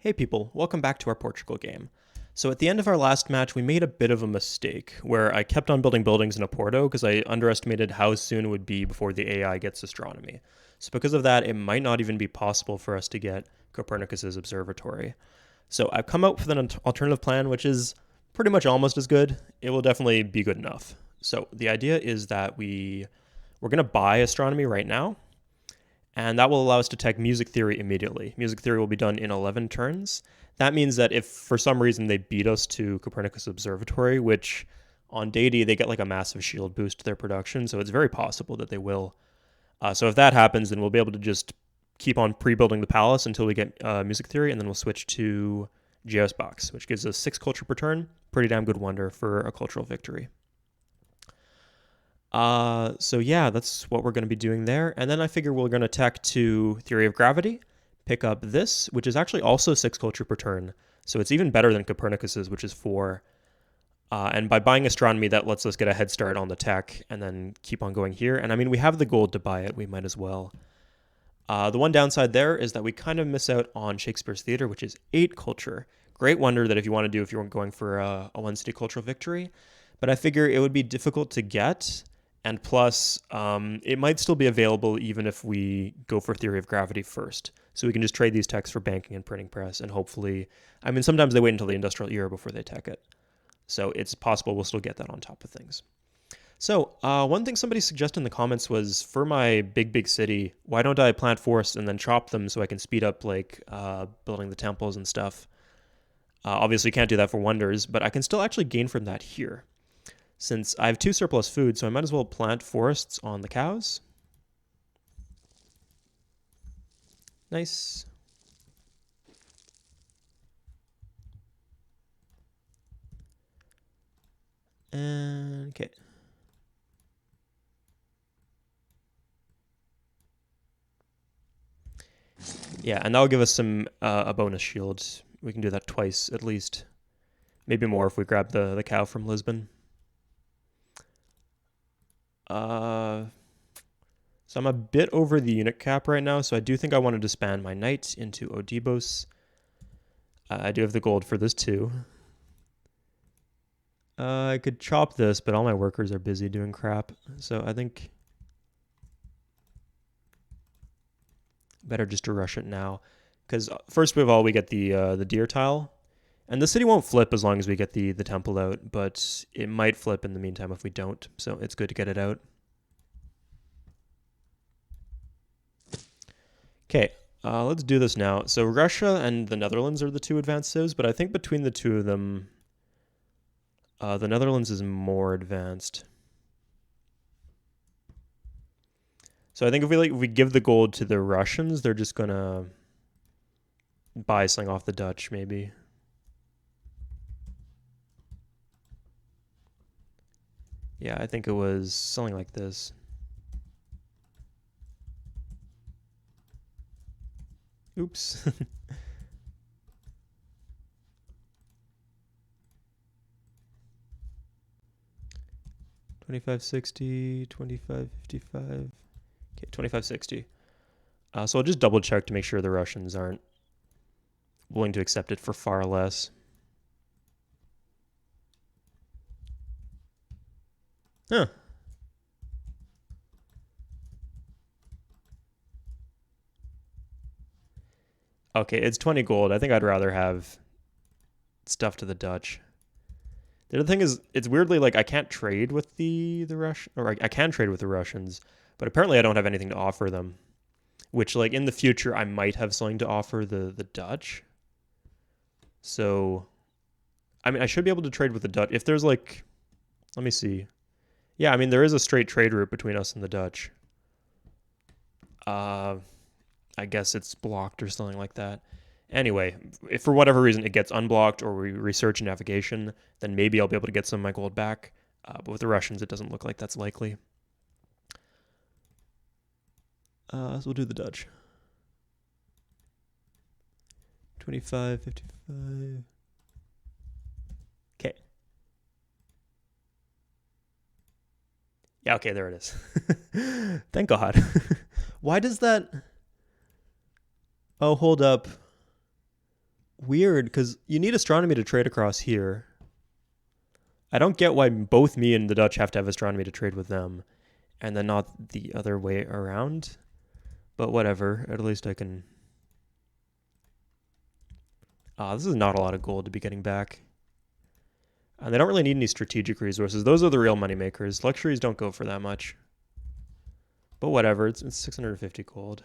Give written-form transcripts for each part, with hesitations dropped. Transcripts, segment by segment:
Hey people, welcome back to our Portugal game. So at the end of our last match, we made a bit of a mistake where I kept on building buildings in Oporto because I underestimated how soon it would be before the AI gets astronomy. So because of that, it might not even be possible for us to get Copernicus's observatory. So I've come up with an alternative plan, which is pretty much almost as good. It will definitely be good enough. So the idea is that we're going to buy astronomy right now, and that will allow us to tech music theory immediately. Music theory will be done in 11 turns. That means that if for some reason they beat us to Copernicus Observatory, which on Deity they get like a massive shield boost to their production, so it's very possible that they will. So if that happens, then we'll be able to just keep on pre-building the palace until we get music theory, and then we'll switch to Geosbox, which gives us 6 culture per turn. Pretty damn good wonder for a cultural victory. So yeah, that's what we're going to be doing there. And then I figure we're going to tech to Theory of Gravity, pick up this, which is actually also 6 culture per turn. So it's even better than Copernicus's, which is 4. And by buying astronomy, that lets us get a head start on the tech and then keep on going here. And I mean, we have the gold to buy it. We might as well. The one downside there is that we kind of miss out on Shakespeare's Theatre, which is 8 culture. Great wonder that if you want to do if you're going for a one city cultural victory. But I figure it would be difficult to get. And plus, it might still be available even if we go for Theory of Gravity first. So we can just trade these techs for banking and printing press, and hopefully, I mean, sometimes they wait until the industrial era before they tech it. So it's possible we'll still get that on top of things. So one thing somebody suggested in the comments was, for my big city, why don't I plant forests and then chop them so I can speed up like building the temples and stuff? Obviously, you can't do that for wonders, but I can still actually gain from that here. Since I have 2 surplus food, so I might as well plant forests on the cows. Nice. And okay. Yeah, and that'll give us some a bonus shield. We can do that twice at least. Maybe more if we grab the cow from Lisbon. So I'm a bit over the unit cap right now, so I do think I want to disband my knight into Odibos. I do have the gold for this too. I could chop this, but all my workers are busy doing crap, so I think better just to rush it now. Because first of all, we get the deer tile, and the city won't flip as long as we get the temple out, but it might flip in the meantime if we don't, so it's good to get it out. Okay, let's do this now. So Russia and the Netherlands are the 2 advanced civs, but I think between the 2 of them, the Netherlands is more advanced. So I think if we give the gold to the Russians, they're just gonna buy something off the Dutch, maybe. Yeah, I think it was something like this. Oops. 2560, 2555. Okay, 2560. So I'll just double check to make sure the Russians aren't willing to accept it for far less. Huh. Okay, it's 20 gold. I think I'd rather have stuff to the Dutch. The other thing is, it's weirdly like I can't trade with the Russian, or I can trade with the Russians, but apparently I don't have anything to offer them. Which, like, in the future, I might have something to offer the Dutch. So, I mean, I should be able to trade with the Dutch. If there's, like, let me see. Yeah, I mean, there is a straight trade route between us and the Dutch. I guess it's blocked or something like that. Anyway, if for whatever reason it gets unblocked or we research navigation, then maybe I'll be able to get some of my gold back. But with the Russians, it doesn't look like that's likely. So we'll do the Dutch. 25, 55. Okay. Yeah, okay, there it is. Thank God. Why does that... Oh, hold up. Weird, because you need astronomy to trade across here. I don't get why both me and the Dutch have to have astronomy to trade with them, and then not the other way around. But whatever, at least I can... this is not a lot of gold to be getting back. And they don't really need any strategic resources. Those are the real money makers. Luxuries don't go for that much. But whatever, it's 650 gold.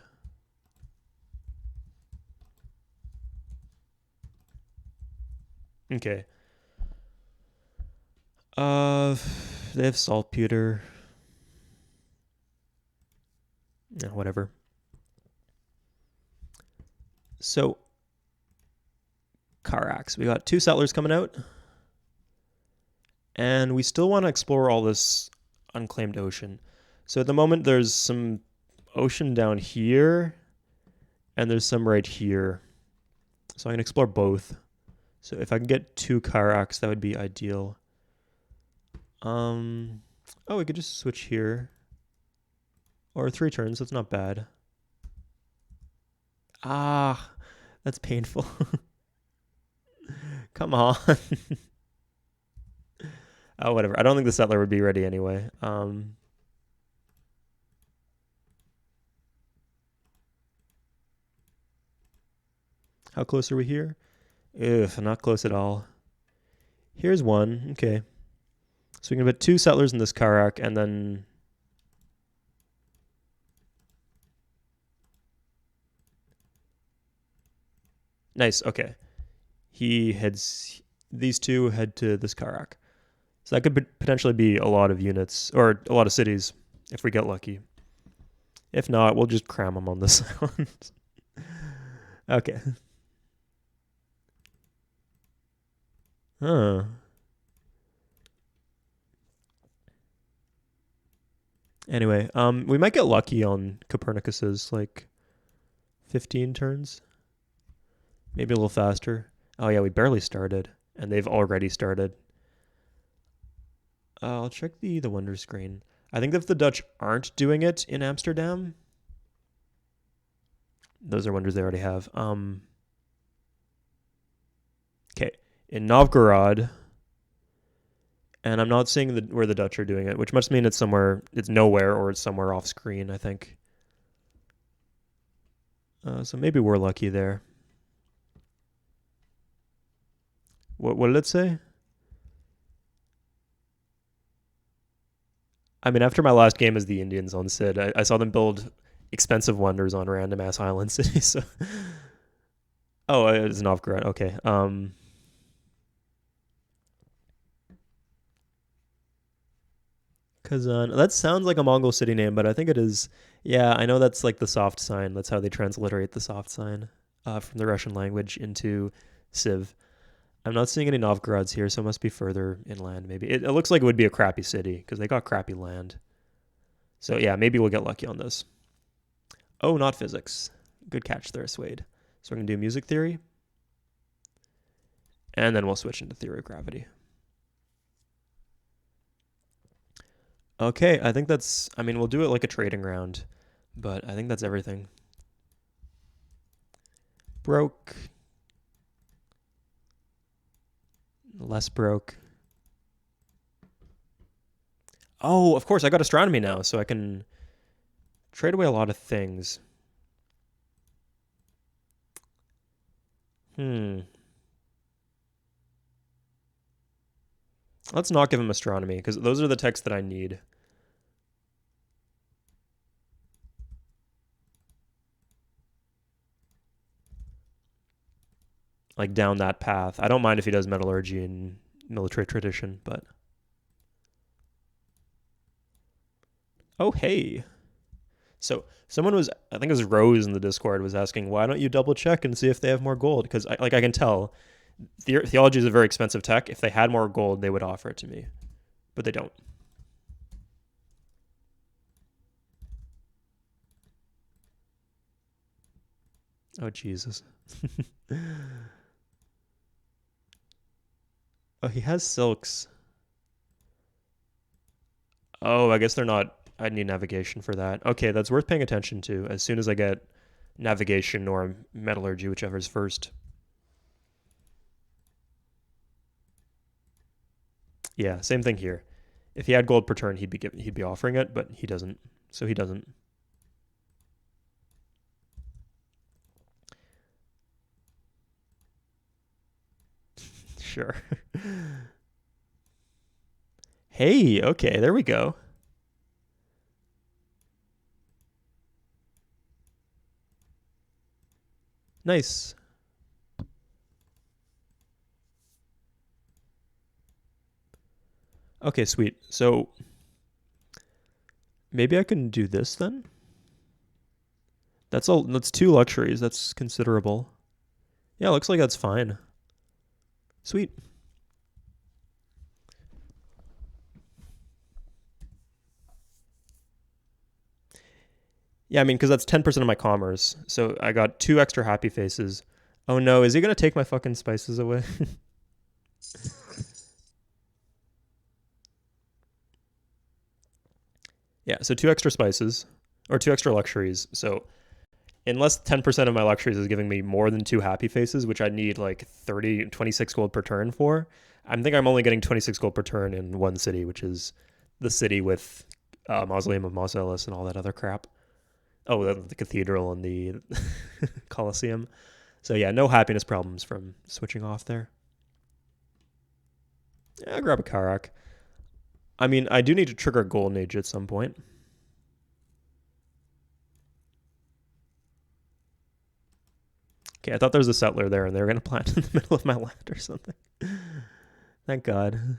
Okay. They have saltpeter. Yeah, whatever. So, Karax. We got 2 settlers coming out. And we still want to explore all this unclaimed ocean. So at the moment, there's some ocean down here, and there's some right here. So I can explore both. So if I can get 2 Karax, that would be ideal. Oh, we could just switch here. Or 3 turns, that's not bad. Ah, that's painful. Come on. Oh, whatever. I don't think the settler would be ready anyway. How close are we here? Ugh, not close at all. Here's one. Okay. So we can put 2 settlers in this Karak, and then... Nice, okay. He heads... These 2 head to this Karak. So that could potentially be a lot of units, or a lot of cities, if we get lucky. If not, we'll just cram them on this island. Okay. Huh. Anyway, we might get lucky on Copernicus's, like, 15 turns. Maybe a little faster. Oh yeah, we barely started, and they've already started. I'll check the wonder screen. I think if the Dutch aren't doing it in Amsterdam, those are wonders they already have. Okay, in Novgorod, and I'm not seeing where the Dutch are doing it, which must mean it's somewhere, it's nowhere, or it's somewhere off screen, I think. So maybe we're lucky there. What did it say? I mean, after my last game as the Indians on Sid, I saw them build expensive wonders on random ass island cities. So. Oh, it's Novgorod. Okay. Kazan. That sounds like a Mongol city name, but I think it is. Yeah, I know that's like the soft sign. That's how they transliterate the soft sign from the Russian language into Civ. I'm not seeing any Novgorods here, so it must be further inland, maybe. It looks like it would be a crappy city, because they got crappy land. So yeah, maybe we'll get lucky on this. Oh, not physics. Good catch there, Suede. So we're going to do music theory. And then we'll switch into theory of gravity. Okay, I think that's... I mean, we'll do it like a trading round. But I think that's everything. Broke. Less broke. Oh, of course, I got astronomy now, so I can trade away a lot of things. Let's not give him astronomy, because those are the texts that I need. Like, down that path. I don't mind if he does metallurgy and military tradition, but... Oh, hey. So, someone was, I think it was Rose in the Discord, was asking, why don't you double check and see if they have more gold? Because, I can tell, theology is a very expensive tech. If they had more gold, they would offer it to me. But they don't. Oh, Jesus. Oh, he has silks. Oh, I guess they're not... I'd need navigation for that. Okay, that's worth paying attention to as soon as I get navigation or metallurgy, whichever's first. Yeah, same thing here. If he had gold per turn, he'd be offering it, but he doesn't. So he doesn't. Sure. Hey, okay, there we go. Nice. Okay, sweet. So maybe I can do this then. That's two luxuries. That's considerable. Yeah, looks like that's fine. Sweet. Yeah, I mean, because that's 10% of my commerce. So I got two extra happy faces. Oh no, is he going to take my fucking spices away? Yeah, so two extra spices, or two extra luxuries. So unless 10% of my luxuries is giving me more than two happy faces, which I need like 26 gold per turn for, I think I'm only getting 26 gold per turn in one city, which is the city with Mausoleum of Mos Eisley and all that other crap. Oh, the cathedral and the Colosseum. So yeah, no happiness problems from switching off there. Yeah, I'll grab a Karak. I mean, I do need to trigger Golden Age at some point. Okay, I thought there was a settler there and they were going to plant in the middle of my land or something. Thank God.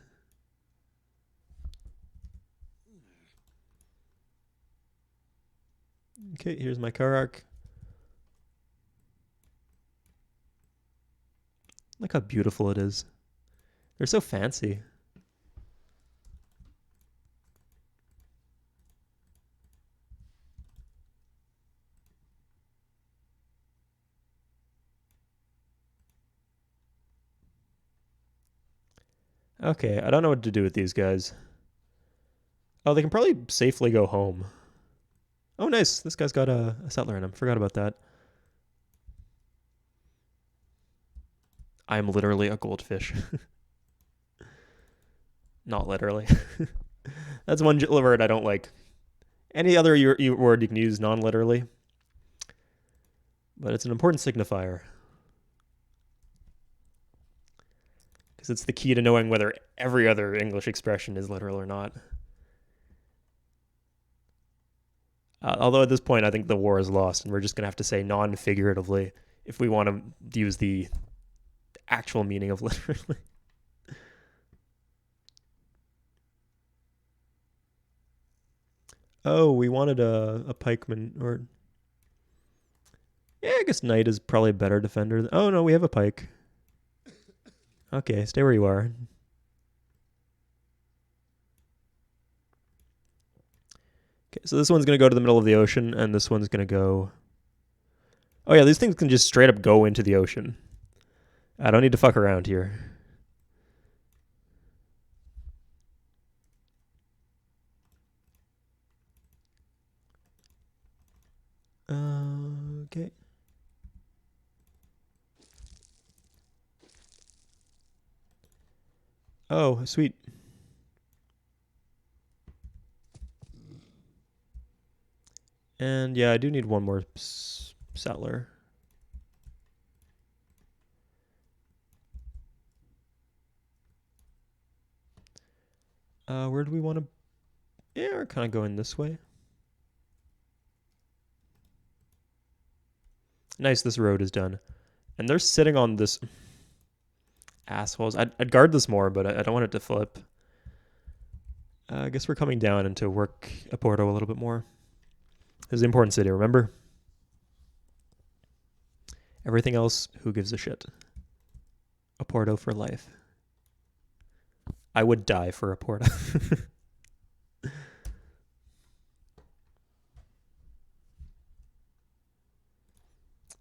Okay, here's my Karak. Look how beautiful it is. They're so fancy. Okay, I don't know what to do with these guys. Oh, they can probably safely go home. Oh, nice. This guy's got a settler in him. Forgot about that. I'm literally a goldfish. Not literally. That's one word I don't like. Any other word you can use non-literally, but it's an important signifier because it's the key to knowing whether every other English expression is literal or not. Although at this point, I think the war is lost, and we're just gonna have to say non-figuratively if we want to use the actual meaning of literally. Oh, we wanted a pikeman, or yeah, I guess knight is probably a better defender. Oh no, we have a pike. Okay, stay where you are. Okay, so this one's gonna go to the middle of the ocean, and this one's gonna go. Oh yeah, these things can just straight up go into the ocean. I don't need to fuck around here. Okay. Oh, sweet. And yeah, I do need one more settler. Where do we want to? Yeah, we're kind of going this way. Nice, this road is done. And they're sitting on this. Assholes. I'd guard this more, but I don't want it to flip. I guess we're coming down into work Oporto a little bit more. This is an important city, remember? Everything else, who gives a shit? Oporto for life. I would die for Oporto.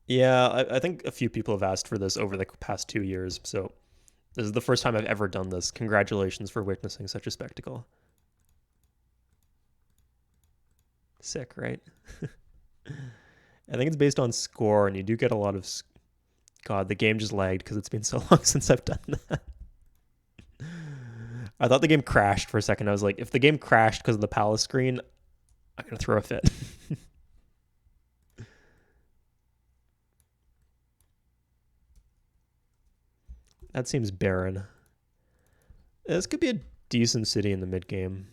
Yeah, I think a few people have asked for this over the past 2 years, so this is the first time I've ever done this. Congratulations for witnessing such a spectacle. Sick, right? I think it's based on score, and you do get a lot of. God, the game just lagged because it's been so long since I've done that. I thought the game crashed for a second. I was like, if the game crashed because of the palace screen, I'm going to throw a fit. That seems barren. This could be a decent city in the mid game.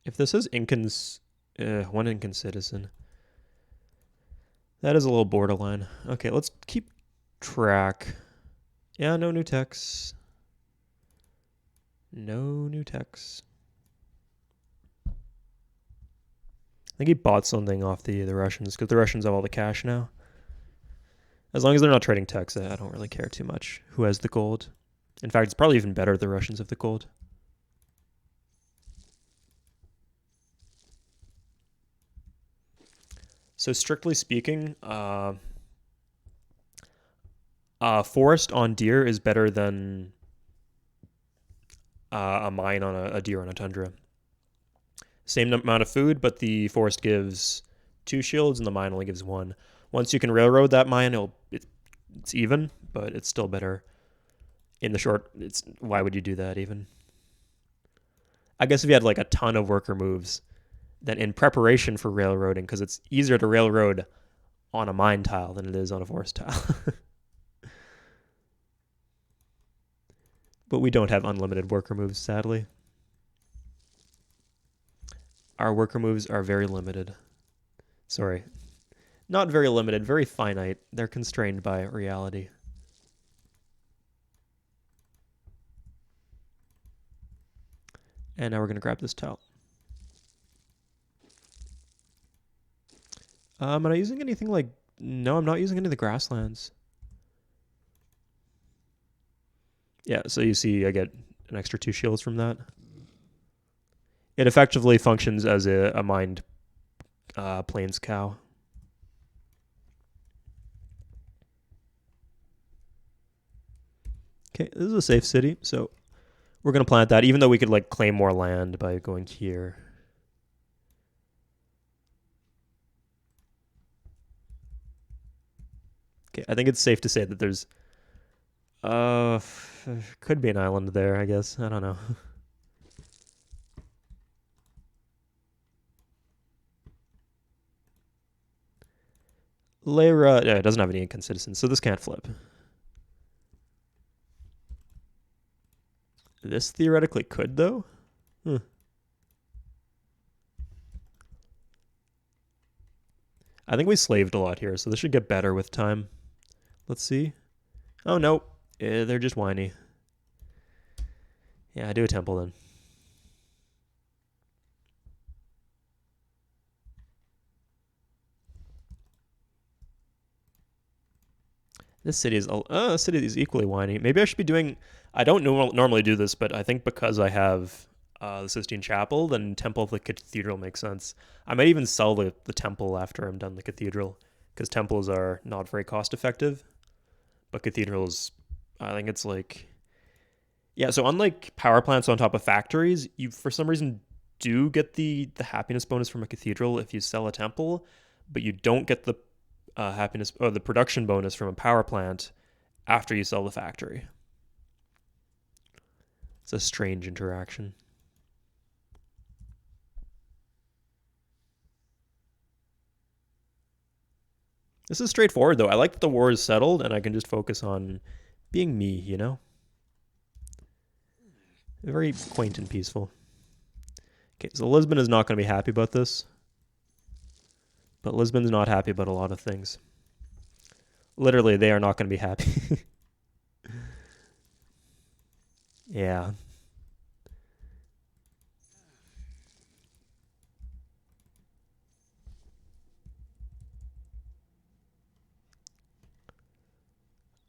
If this is one Incan citizen, that is a little borderline. Okay, let's keep track. Yeah, no new techs. No new techs. I think he bought something off the Russians because the Russians have all the cash now. As long as they're not trading techs, I don't really care too much who has the gold. In fact, it's probably even better the Russians have the gold. So strictly speaking, forest on deer is better than a mine on a deer on a tundra. Same amount of food, but the forest gives 2 shields and the mine only gives 1. Once you can railroad that mine, it's even, but it's still better. In the short, why would you do that even? I guess if you had like a ton of worker moves, then in preparation for railroading, because it's easier to railroad on a mine tile than it is on a forest tile. But we don't have unlimited worker moves, sadly. Our worker moves are very limited. Sorry. Not very limited, very finite. They're constrained by reality. And now we're going to grab this tile. Am I using anything like... No, I'm not using any of the grasslands. Yeah, so you see I get an extra 2 shields from that. It effectively functions as a mined plains cow. Okay, this is a safe city, so we're going to plant that, even though we could like claim more land by going here. Okay, I think it's safe to say that there's... could be an island there, I guess. I don't know. Lyra, yeah, it doesn't have any Incan citizens, so this can't flip. This theoretically could, though. I think we slaved a lot here, so this should get better with time. Let's see. Oh, no. They're just whiny. Yeah, do a temple then. This city is equally whiny. Maybe I should be doing... I don't normally do this, but I think because I have the Sistine Chapel, then Temple of the Cathedral makes sense. I might even sell the temple after I'm done the cathedral, because temples are not very cost effective, but cathedrals, I think it's like... Yeah, so unlike power plants on top of factories, you for some reason do get the happiness bonus from a cathedral if you sell a temple, but you don't get the happiness or the production bonus from a power plant after you sell the factory. It's a strange interaction. This is straightforward, though. I like that the war is settled and I can just focus on being me, you know? Very quaint and peaceful. Okay, so Lisbon is not going to be happy about this. But Lisbon's not happy about a lot of things. Literally, they are not going to be happy. Yeah.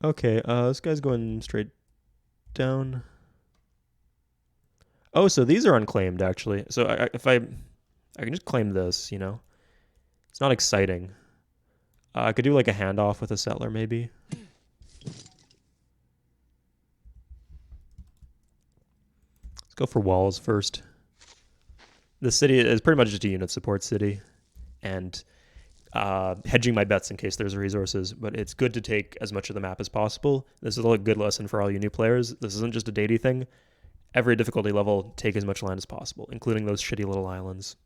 Okay, this guy's going straight down. Oh, so these are unclaimed, actually. So if I can just claim this, you know? It's not exciting. I could do like a handoff with a settler, maybe. Let's go for walls first. The city is pretty much just a unit support city, and hedging my bets in case there's resources. But it's good to take as much of the map as possible. This is a good lesson for all you new players. This isn't just a Deity thing. Every difficulty level, take as much land as possible, including those shitty little islands.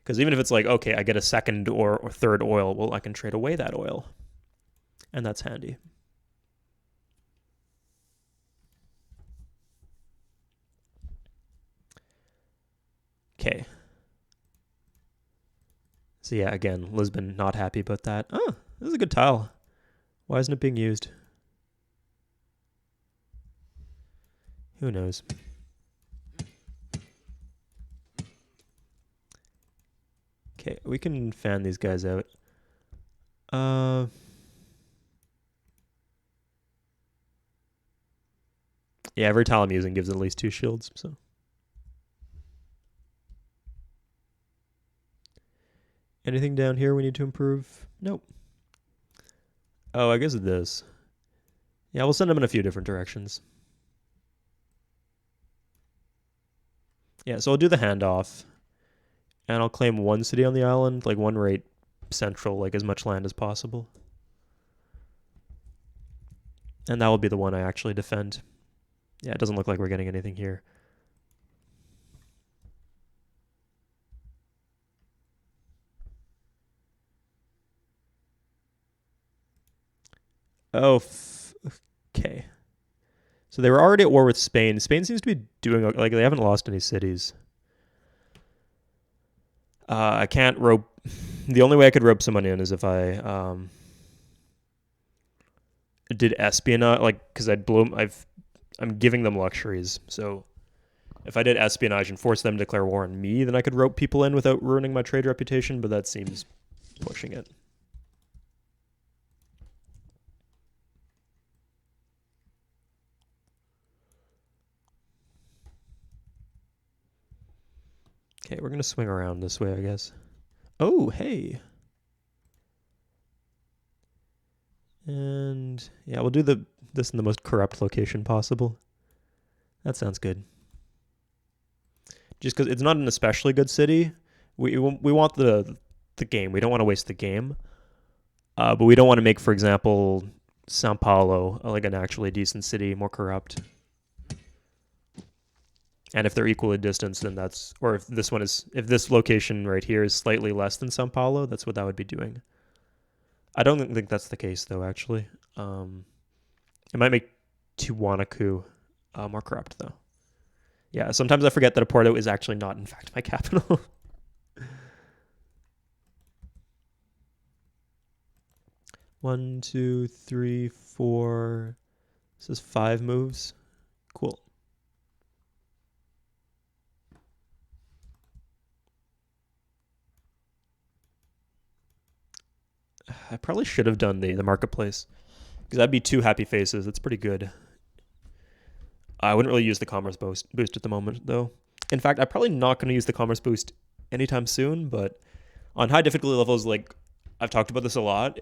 Because even if it's like, okay, I get a second or third oil, well, I can trade away that oil. And that's handy. Okay. So yeah, again, Lisbon not happy about that. Oh, this is a good tile. Why isn't it being used? Who knows? Okay, we can fan these guys out. Yeah, every tile I'm using gives at least 2 shields, so. Anything down here we need to improve? Nope. Oh, I guess it is. Yeah, we'll send them in a few different directions. Yeah, so I'll do the handoff. And I'll claim 1 city on the island, like 1 right central, like as much land as possible. And that will be the one I actually defend. Yeah, it doesn't look like we're getting anything here. Oh, okay. So they were already at war with Spain. Spain seems to be doing, like, they haven't lost any cities. I can't rope. The only way I could rope someone in is if I did espionage, like, because I'm giving them luxuries. So if I did espionage and force them to declare war on me, then I could rope people in without ruining my trade reputation. But that seems pushing it. Okay, we're gonna swing around this way, I guess. Oh, hey. And yeah, we'll do this in the most corrupt location possible. That sounds good. Just because it's not an especially good city, we want the game. We don't want to waste the game, but we don't want to make, for example, Sao Paulo like an actually decent city more corrupt. And if they're equally distanced, then that's, or if this location right here is slightly less than Sao Paulo, that's what that would be doing. I don't think that's the case, though, actually. It might make Tiwanaku more corrupt, though. Yeah, sometimes I forget that Oporto is actually not, in fact, my capital. One, two, three, four. This is 5 moves. Cool. I probably should have done the marketplace, because that'd be 2 happy faces. That's pretty good. I wouldn't really use the commerce boost at the moment, though. In fact, I'm probably not going to use the commerce boost anytime soon, but on high difficulty levels, like, I've talked about this a lot,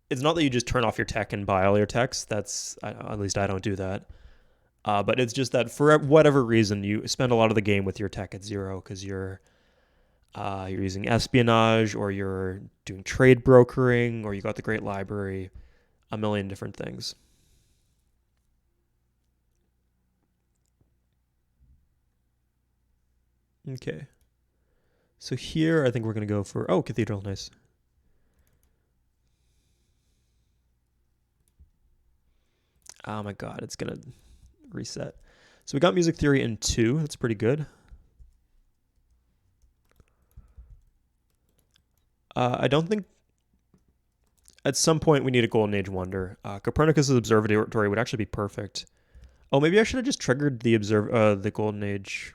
it's not that you just turn off your tech and buy all your techs. That's, at least I don't do that. But it's just that for whatever reason, you spend a lot of the game with your tech at 0 because you're using espionage, or you're doing trade brokering, or you got the great library, a million different things. Okay. So here, I think we're going to go for, oh, cathedral, nice. Oh my god, it's going to reset. So we got music theory in 2. That's pretty good. I don't think at some point we need a golden age wonder. Copernicus' observatory would actually be perfect. Oh, maybe I should have just triggered the golden age.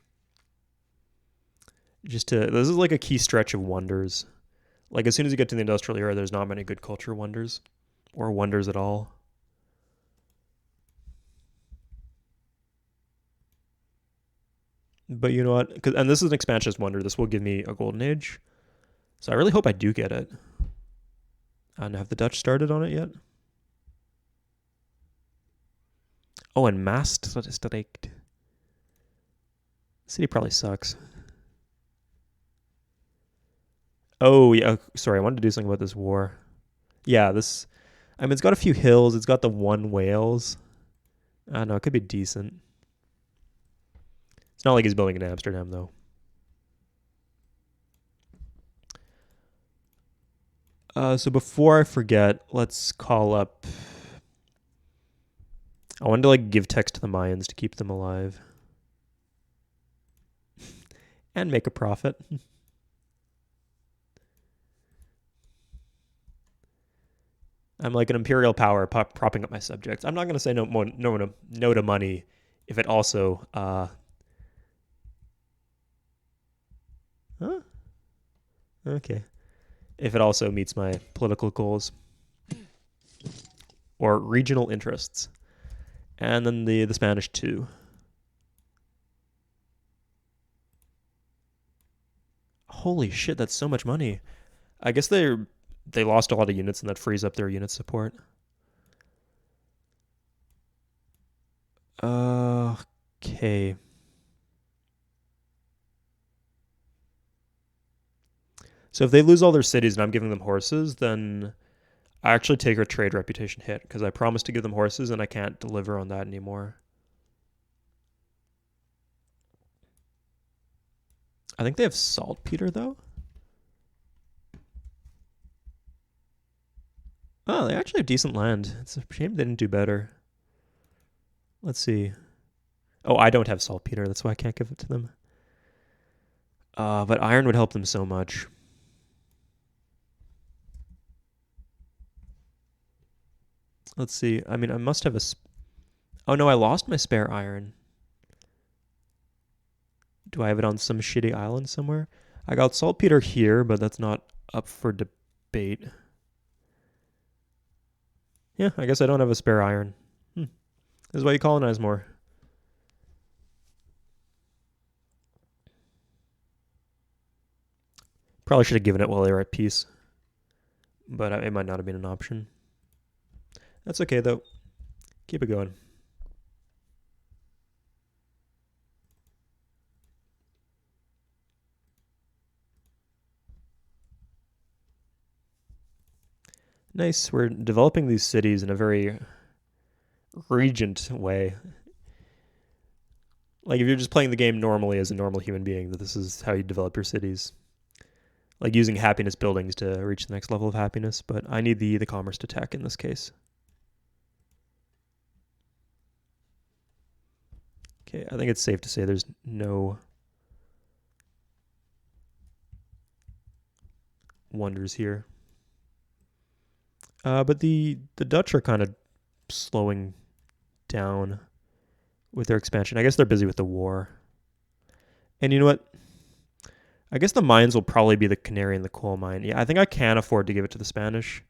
This is like a key stretch of wonders. Like, as soon as you get to the industrial era, there's not many good culture wonders, or wonders at all. But you know what? And this is an expansionist wonder. This will give me a golden age. So I really hope I do get it. And have the Dutch started on it yet? Oh, and Maastricht. City probably sucks. Oh, yeah. Sorry, I wanted to do something about this war. Yeah, this... I mean, it's got a few hills. It's got the one Wales. I don't know. It could be decent. It's not like he's building in Amsterdam, though. So before I forget, let's call up... I wanted to, like, give text to the Mayans to keep them alive. And make a profit. I'm like an imperial power propping up my subjects. I'm not going to say no to money if it also... Huh? Okay. If it also meets my political goals. Or regional interests. And then the Spanish too. Holy shit, that's so much money. I guess they lost a lot of units and that frees up their unit support. Okay. So if they lose all their cities and I'm giving them horses, then I actually take a trade reputation hit because I promised to give them horses and I can't deliver on that anymore. I think they have saltpeter though. Oh, they actually have decent land. It's a shame they didn't do better. Let's see. Oh, I don't have saltpeter. That's why I can't give it to them. But iron would help them so much. Let's see. I mean, I must have a... Oh, no, I lost my spare iron. Do I have it on some shitty island somewhere? I got saltpeter here, but that's not up for debate. Yeah, I guess I don't have a spare iron. This is why you colonize more. Probably should have given it while they were at peace. But it might not have been an option. That's okay, though. Keep it going. Nice. We're developing these cities in a very regent way. Like, if you're just playing the game normally as a normal human being, that this is how you develop your cities. Like using happiness buildings to reach the next level of happiness, but I need the commerce to tech in this case. Okay, I think it's safe to say there's no wonders here. But the Dutch are kind of slowing down with their expansion. I guess they're busy with the war. And you know what? I guess the mines will probably be the canary in the coal mine. Yeah, I think I can afford to give it to the Spanish.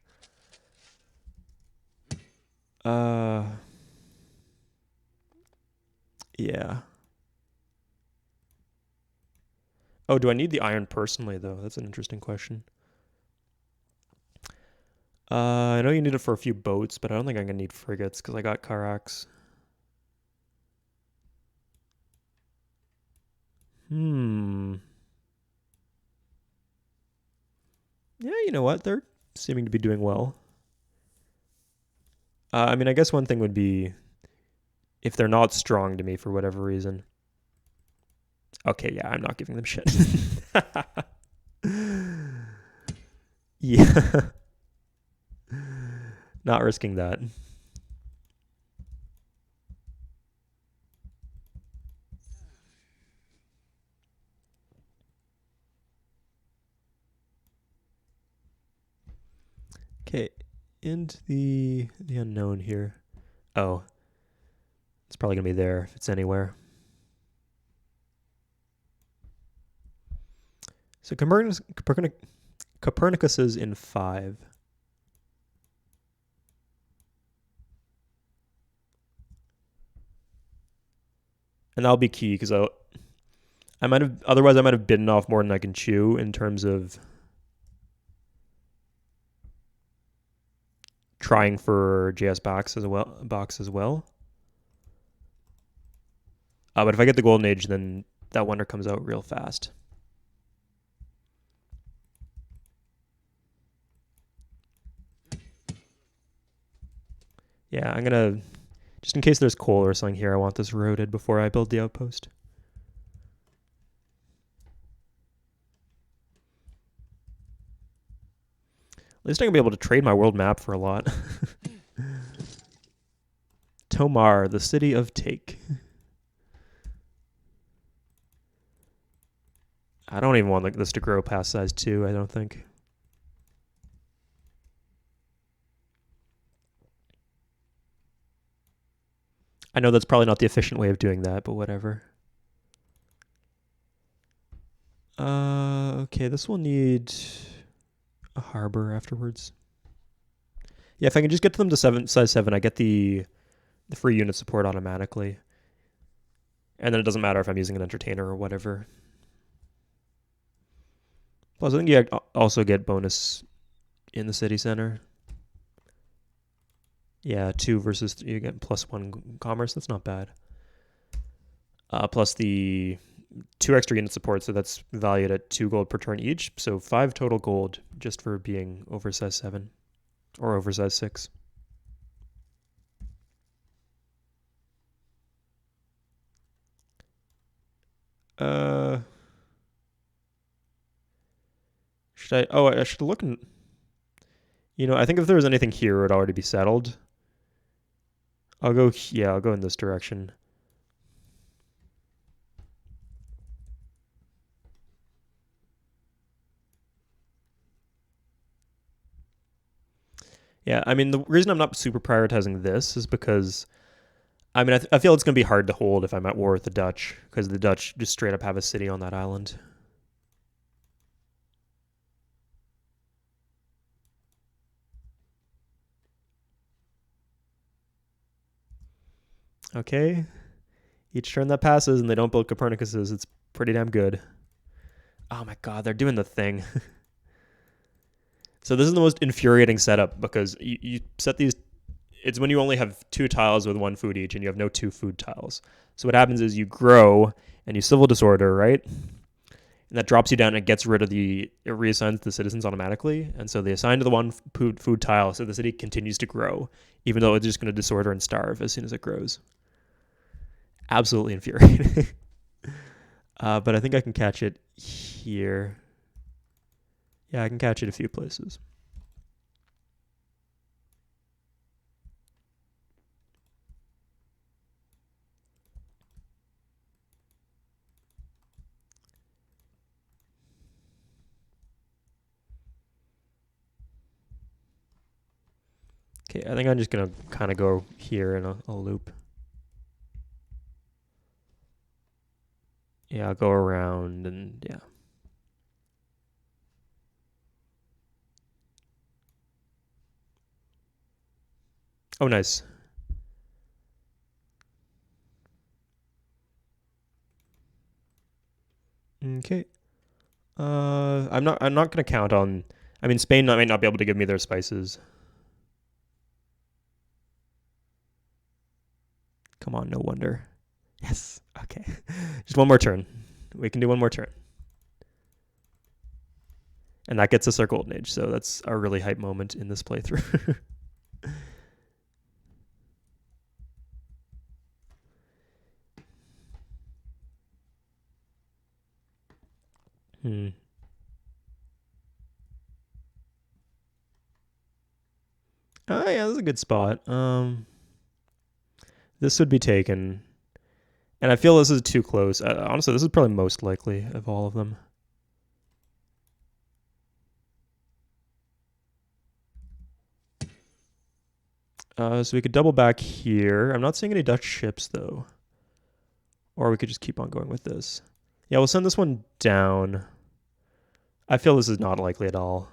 Yeah. Oh, do I need the iron personally, though? That's an interesting question. I know you need it for a few boats, but I don't think I'm going to need frigates because I got Carracks. Yeah, you know what? They're seeming to be doing well. I mean, I guess one thing would be if they're not strong to me for whatever reason. Okay, yeah, I'm not giving them shit. Yeah. Not risking that. Okay, into the unknown here. Oh. It's probably going to be there if it's anywhere. So Copernicus is in 5. And that'll be key because I might have bitten off more than I can chew in terms of trying for JS box as well. But if I get the golden age, then that wonder comes out real fast. Yeah, I'm gonna, just in case there's coal or something here, I want this roaded before I build the outpost. At least I'm gonna be able to trade my world map for a lot. Tomar, the city of Take. I don't even want this to grow past size 2, I don't think. I know that's probably not the efficient way of doing that, but whatever. Okay, this will need a harbor afterwards. Yeah, if I can just get them to size 7, I get the free unit support automatically. And then it doesn't matter if I'm using an entertainer or whatever. Plus, I think you also get bonus in the city center. Yeah, 2 versus 3, you get +1 commerce. That's not bad. Plus the 2 extra unit support, so that's valued at 2 gold per turn each. So 5 total gold just for being over size 7 or over size 6. Should I? Oh, I should look. I think if there was anything here, it would already be settled. I'll go. Yeah, I'll go in this direction. Yeah, I mean, the reason I'm not super prioritizing this is because, I mean, I feel it's going to be hard to hold if I'm at war with the Dutch, because the Dutch just straight up have a city on that island. Okay. Each turn that passes and they don't build Copernicuses, it's pretty damn good. Oh my god, they're doing the thing. So this is the most infuriating setup because you set these. It's when you only have 2 tiles with 1 food each and you have no 2 food tiles. So what happens is you grow and you civil disorder, right? And that drops you down and gets rid of it reassigns the citizens automatically. And so they assign to the 1 food tile, so the city continues to grow, even though it's just going to disorder and starve as soon as it grows. Absolutely infuriating. But I think I can catch it here. Yeah, I can catch it a few places. Okay, I think I'm just going to kind of go here in a loop. Yeah, I'll go around and yeah. Oh, nice. Okay. I'm not gonna count on. I mean, Spain might not be able to give me their spices. Come on, no wonder. Yes. Okay. Just one more turn. We can do one more turn. And that gets us our golden age, so that's a really hype moment in this playthrough. Oh yeah, this is a good spot. This would be taken. And I feel this is too close. Honestly, this is probably most likely of all of them. So we could double back here. I'm not seeing any Dutch ships, though. Or we could just keep on going with this. Yeah, we'll send this one down. I feel this is not likely at all.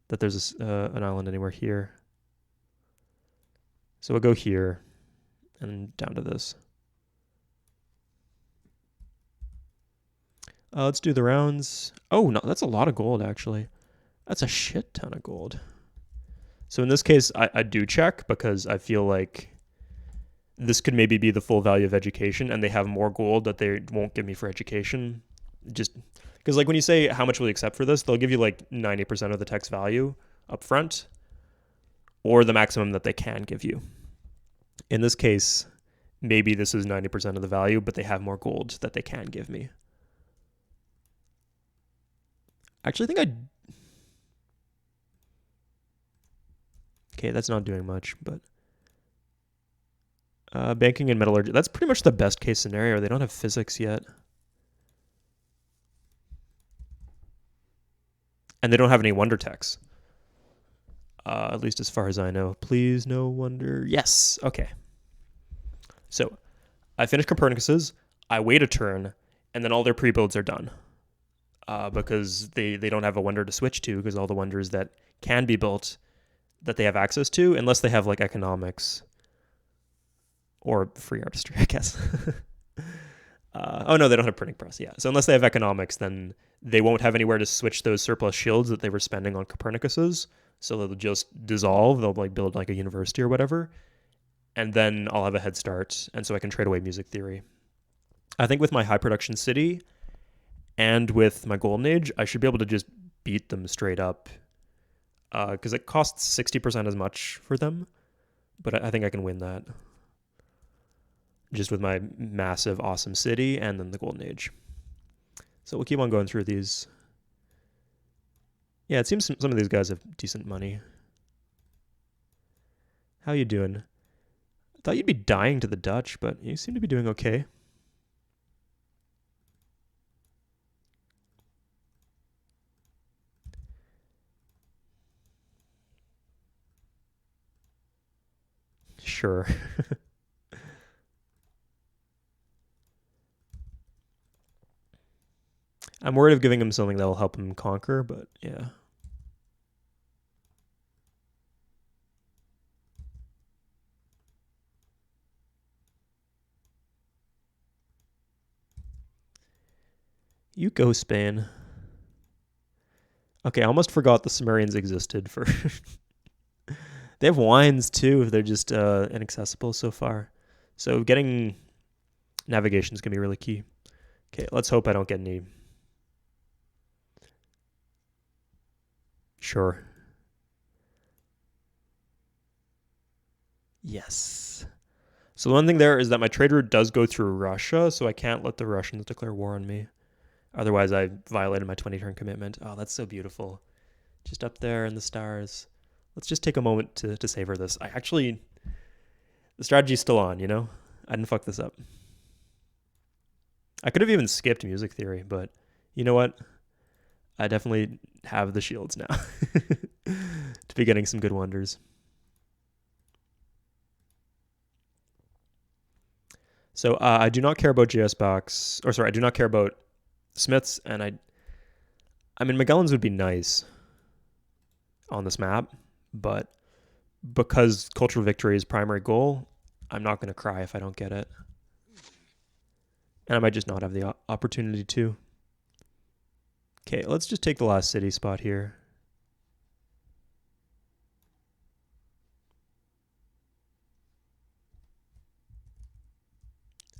That there's an island anywhere here. So we'll go here. And down to this. Let's do the rounds. Oh, no, that's a lot of gold, actually. That's a shit ton of gold. So in this case, I do check because I feel like this could maybe be the full value of education, and they have more gold that they won't give me for education. Just because, like, when you say how much will you accept for this, they'll give you like 90% of the text value up front, or the maximum that they can give you. In this case, maybe this is 90% of the value, but they have more gold that they can give me. Actually, I think okay, that's not doing much, but banking and metallurgy, that's pretty much the best case scenario. They don't have physics yet. And they don't have any wonder techs. At least as far as I know. Please, no wonder. Yes. Okay. So I finish Copernicus's, I wait a turn, and then all their pre-builds are done. Because they don't have a wonder to switch to, because all the wonders that can be built that they have access to, unless they have like economics or free artistry, I guess. Oh no, they don't have printing press. Yeah, so unless they have economics, then they won't have anywhere to switch those surplus shields that they were spending on Copernicus's. So they'll just dissolve. They'll like build like a university or whatever, and then I'll have a head start, and so I can trade away music theory. I think with my high production city and with my golden age, I should be able to just beat them straight up, because it costs 60% as much for them, but I think I can win that just with my massive, awesome city and then the golden age. So we'll keep on going through these. Yeah, it seems some of these guys have decent money. How you doing? I thought you'd be dying to the Dutch, but you seem to be doing okay. Sure. I'm worried of giving him something that will help him conquer, but yeah. You go, Spain. Okay, I almost forgot the Sumerians existed for... They have wines, too. They're just inaccessible so far. So getting navigation is going to be really key. Okay, let's hope I don't get any... Sure. Yes. So the one thing there is that my trade route does go through Russia, so I can't let the Russians declare war on me. Otherwise, I violated my 20-turn commitment. Oh, that's so beautiful. Just up there in the stars. Let's just take a moment to savor this. The strategy's still on, you know? I didn't fuck this up. I could have even skipped music theory, but you know what? I definitely have the shields now to be getting some good wonders. So I do not care about JS box, or sorry, I do not care about Smiths, and I mean, Magellan's would be nice on this map, but because cultural victory is primary goal, I'm not going to cry if I don't get it. And I might just not have the opportunity to. Okay, let's just take the last city spot here.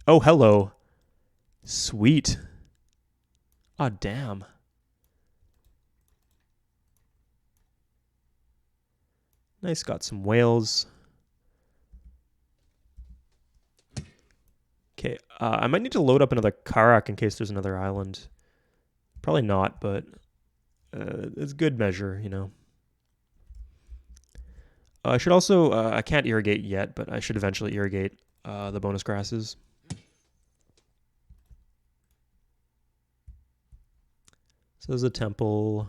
Oh, hello. Sweet. Oh, damn. Nice, got some whales. Okay, I might need to load up another Karak in case there's another island. Probably not, but it's good measure, you know. I should also, I can't irrigate yet, but I should eventually irrigate the bonus grasses. So there's a temple.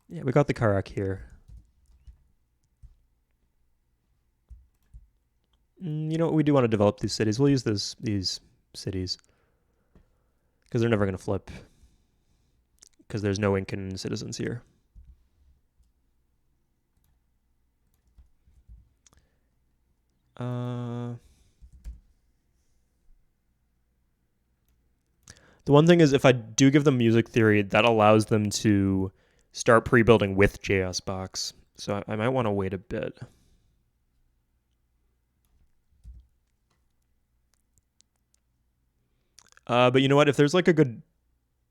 Yeah, we got the Karak here. You know what? We do want to develop these cities. We'll use these cities because they're never going to flip because there's no Incan citizens here. The one thing is, if I do give them music theory, that allows them to start pre-building with JS box. So I might want to wait a bit. But you know what? If there's like a good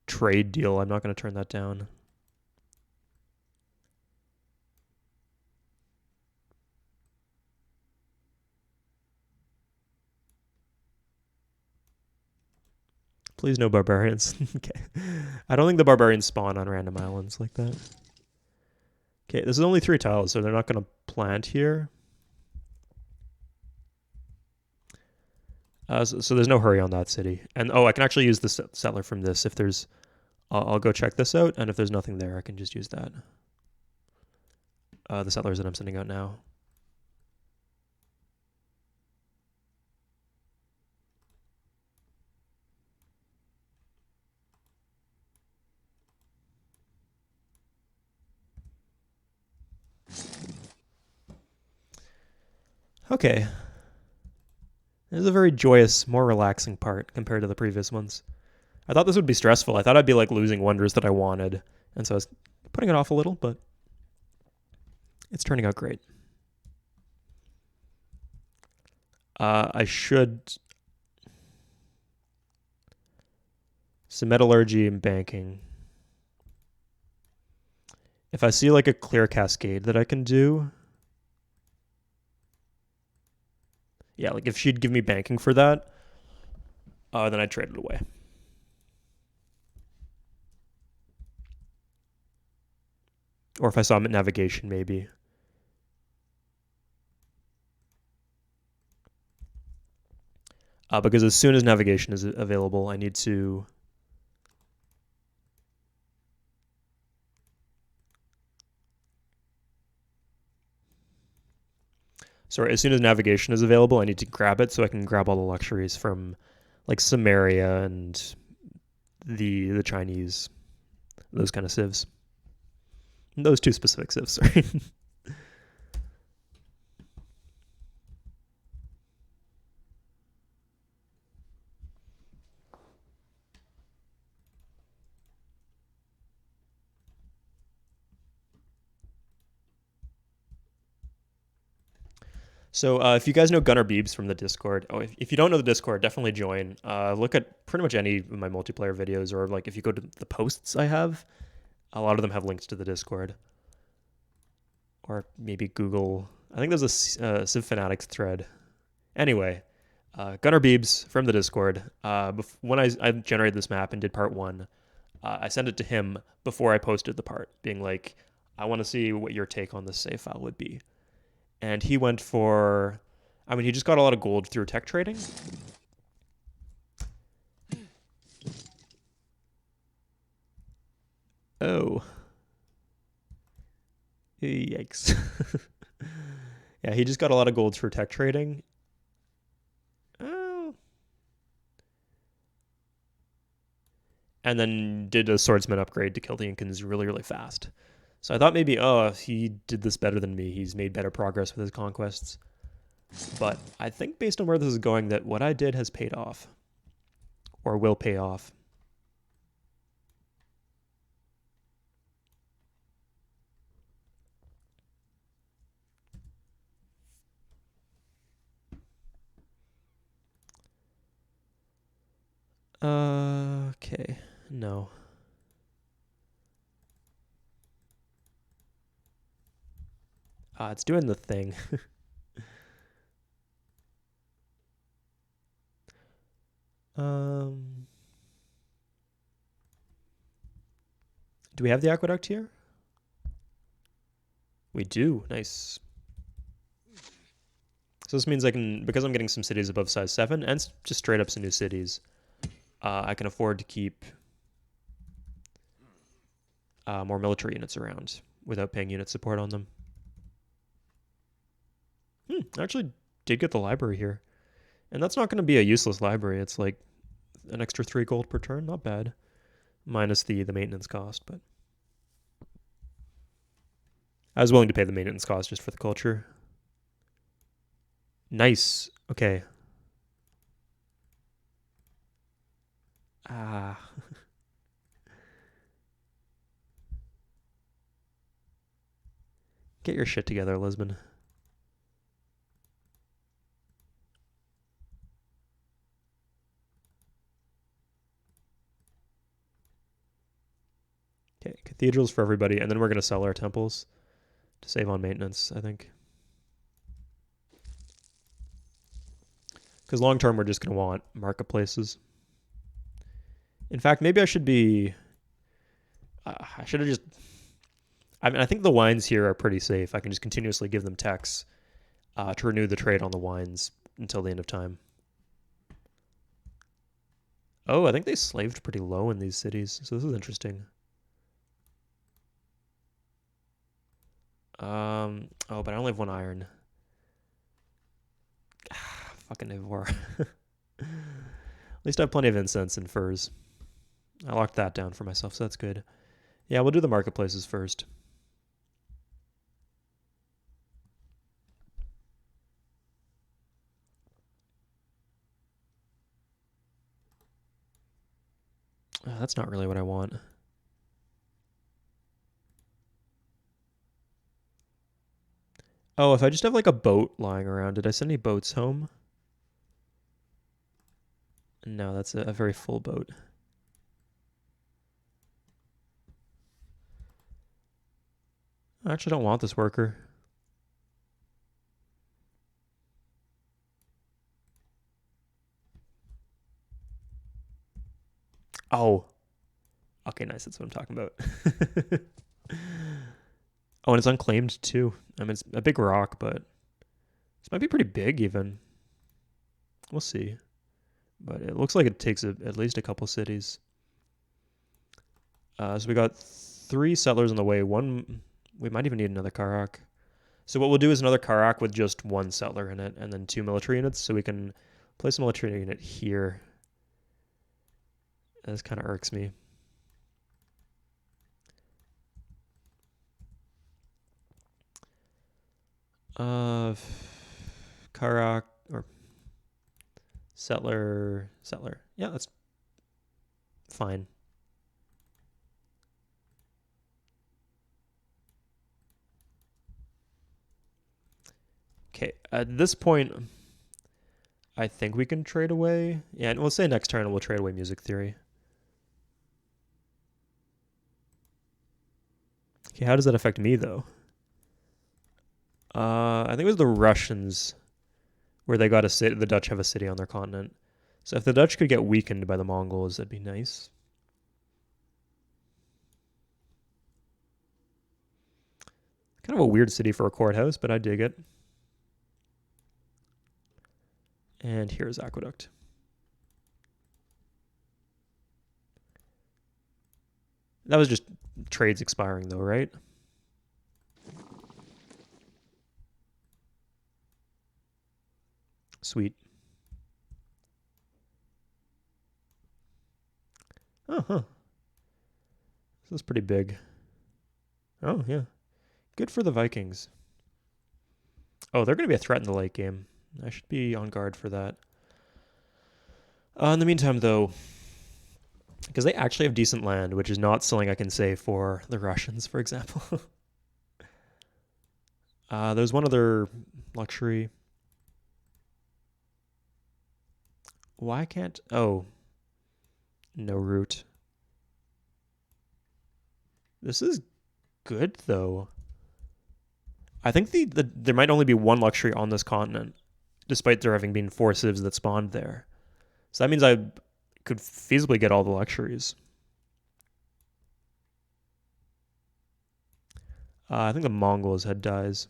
trade deal, I'm not going to turn that down. Please no barbarians. Okay. I don't think the barbarians spawn on random islands like that. Okay, this is only 3 tiles, so they're not going to plant here. So there's no hurry on that city. And oh, I can actually use the settler from this if there's... I'll go check this out, and if there's nothing there, I can just use that. The settlers that I'm sending out now. Okay. This is a very joyous, more relaxing part compared to the previous ones. I thought this would be stressful. I thought I'd be like losing wonders that I wanted, and so I was putting it off a little, but it's turning out great. I should... Some metallurgy and banking. If I see like a clear cascade that I can do... Yeah, like if she'd give me banking for that, then I'd trade it away. Or if I saw navigation, maybe. Because as soon as navigation is available, I need to... Sorry, as soon as navigation is available, I need to grab it so I can grab all the luxuries from like Samaria and the Chinese, those kind of civs. Those 2 specific civs, sorry. So if you guys know Gunnar Beebs from the Discord, if you don't know the Discord, definitely join. Look at pretty much any of my multiplayer videos, or like if you go to the posts I have, a lot of them have links to the Discord. Or maybe Google. I think there's a Civ Fanatics thread. Anyway, Gunnar Beebs from the Discord. When I generated this map and did part 1, I sent it to him before I posted the part, being like, I want to see what your take on this save file would be. And he went for... I mean, he just got a lot of gold through tech trading. Oh. Yikes. Yeah, he just got a lot of gold through tech trading. Oh. And then did a swordsman upgrade to kill the Incans really, really fast. So I thought maybe, oh, he did this better than me. He's made better progress with his conquests. But I think based on where this is going, that what I did has paid off. Or will pay off. Okay. No. It's doing the thing. Do we have the aqueduct here? We do. Nice. So this means I can, because I'm getting some cities above size 7 and just straight up some new cities, I can afford to keep more military units around without paying unit support on them. I actually did get the library here. And that's not going to be a useless library. It's like an extra 3 gold per turn. Not bad. Minus the maintenance cost, but... I was willing to pay the maintenance cost just for the culture. Nice. Okay. Ah. Get your shit together, Lisbon. Okay, cathedrals for everybody, and then we're going to sell our temples to save on maintenance, I think. Because long term, we're just going to want marketplaces. In fact, maybe I should be... I should have just... I mean, I think the wines here are pretty safe. I can just continuously give them tax to renew the trade on the wines until the end of time. Oh, I think they slaved pretty low in these cities, so this is interesting. Oh, but I only have 1 iron. Fucking Ivor. At least I have plenty of incense and furs. I locked that down for myself, so that's good. Yeah, we'll do the marketplaces first. That's not really what I want. Oh, if I just have like a boat lying around, did I send any boats home? No, that's a very full boat. I actually don't want this worker. Oh. Okay, nice. That's what I'm talking about. Oh, and it's unclaimed too. I mean, it's a big rock, but this might be pretty big even. We'll see. But it looks like it takes at least a couple cities. So we got 3 settlers on the way. One, we might even need another Karak. So what we'll do is another Karak with just 1 settler in it, and then 2 military units. So we can place a military unit here. This kind of irks me. Karak or settler. Yeah, that's fine. Okay, at this point, I think we can trade away. Yeah, and we'll say next turn we'll trade away music theory. Okay, how does that affect me though? I think it was the Russians where they got a city. The Dutch have a city on their continent. So if the Dutch could get weakened by the Mongols, that'd be nice. Kind of a weird city for a courthouse, but I dig it. And here's Aqueduct. That was just trades expiring though, right? Sweet. Oh, huh. This is pretty big. Oh, yeah. Good for the Vikings. Oh, they're going to be a threat in the late game. I should be on guard for that. In the meantime, though, because they actually have decent land, which is not something I can say for the Russians, for example. There's one other luxury. Why can't... Oh. No route. This is good, though. I think there might only be 1 luxury on this continent, despite there having been 4 civs that spawned there. So that means I could feasibly get all the luxuries. I think the Mongols had dies.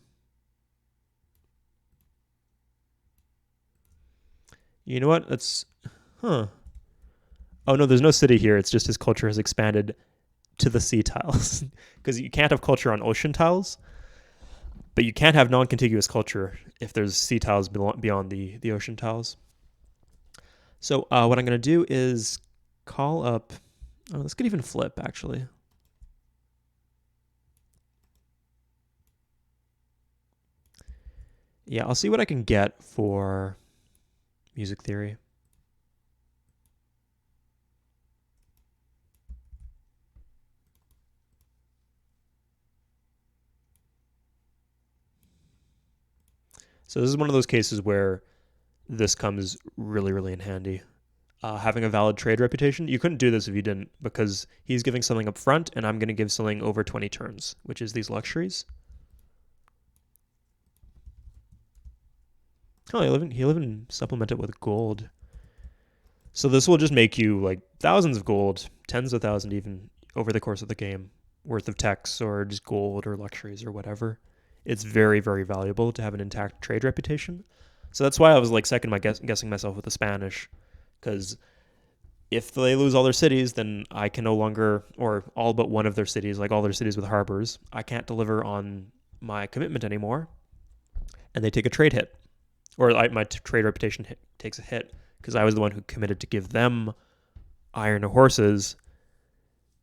You know what? That's... Huh. Oh, no, there's no city here. It's just his culture has expanded to the sea tiles. Because you can't have culture on ocean tiles, but you can't have non-contiguous culture if there's sea tiles beyond the ocean tiles. So what I'm going to do is call up... Oh, this could even flip, actually. Yeah, I'll see what I can get for music theory. So this is one of those cases where this comes really, really in handy. Having a valid trade reputation. You couldn't do this if you didn't, because he's giving something up front, and I'm going to give something over 20 turns, which is these luxuries. Oh, he'll even supplement it with gold. So this will just make you like thousands of gold, tens of thousands even, over the course of the game, worth of techs or just gold or luxuries or whatever. It's very, very valuable to have an intact trade reputation. So that's why I was like guessing myself with the Spanish, because if they lose all their cities, then I can no longer, or all but one of their cities, like all their cities with harbors, I can't deliver on my commitment anymore, and they take a trade hit, or my trade reputation takes a hit because I was the one who committed to give them iron horses,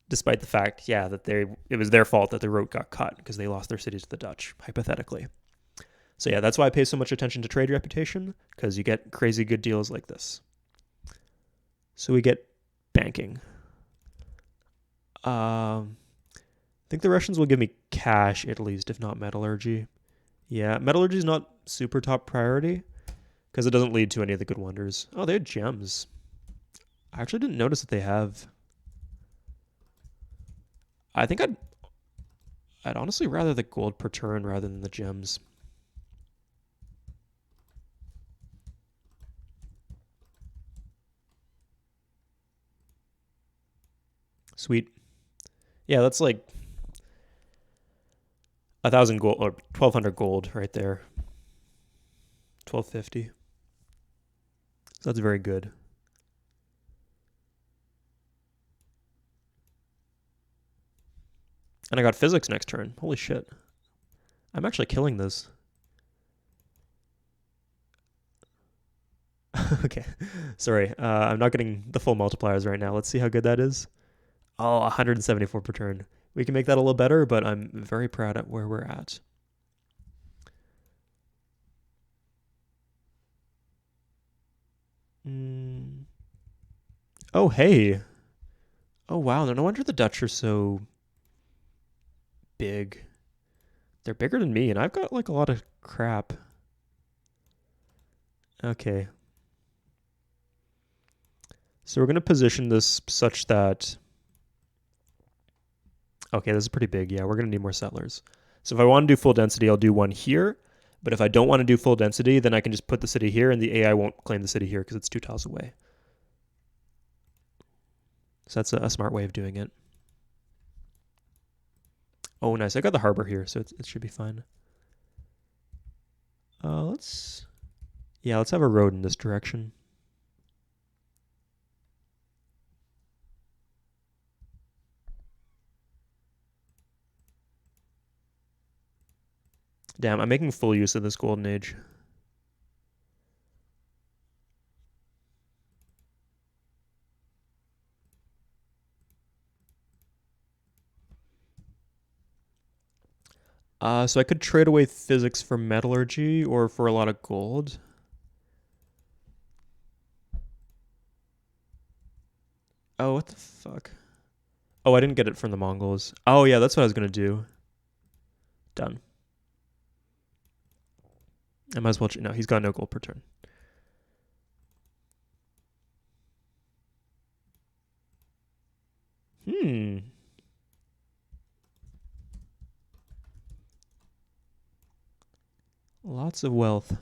despite the fact, that it was their fault that the road got cut because they lost their cities to the Dutch, hypothetically. So yeah, that's why I pay so much attention to trade reputation, because you get crazy good deals like this. So we get banking. I think the Russians will give me cash at least, if not metallurgy. Yeah, metallurgy is not super top priority because it doesn't lead to any of the good wonders. Oh, they had gems. I actually didn't notice that they have. I think I'd honestly rather the gold per turn rather than the gems. Sweet. Yeah, that's like 1,000 gold or 1,200 gold right there. 1,250. So that's very good. And I got physics next turn. Holy shit. I'm actually killing this. Okay. Sorry. I'm not getting the full multipliers right now. Let's see how good that is. Oh, 174 per turn. We can make that a little better, but I'm very proud at where we're at. Oh, hey. Oh, wow. No wonder the Dutch are so big. They're bigger than me, and I've got like a lot of crap. Okay. So we're going to position this such that... Okay, this is pretty big. Yeah, we're going to need more settlers. So if I want to do full density, I'll do one here. But if I don't want to do full density, then I can just put the city here, and the AI won't claim the city here because it's 2 tiles away. So that's a smart way of doing it. Oh, nice. I got the harbor here, so it should be fine. Let's have a road in this direction. Damn, I'm making full use of this golden age. So I could trade away physics for metallurgy or for a lot of gold. Oh, what the fuck? Oh, I didn't get it from the Mongols. Oh, yeah, that's what I was going to do. Done. I might as well... No, he's got no gold per turn. Lots of wealth.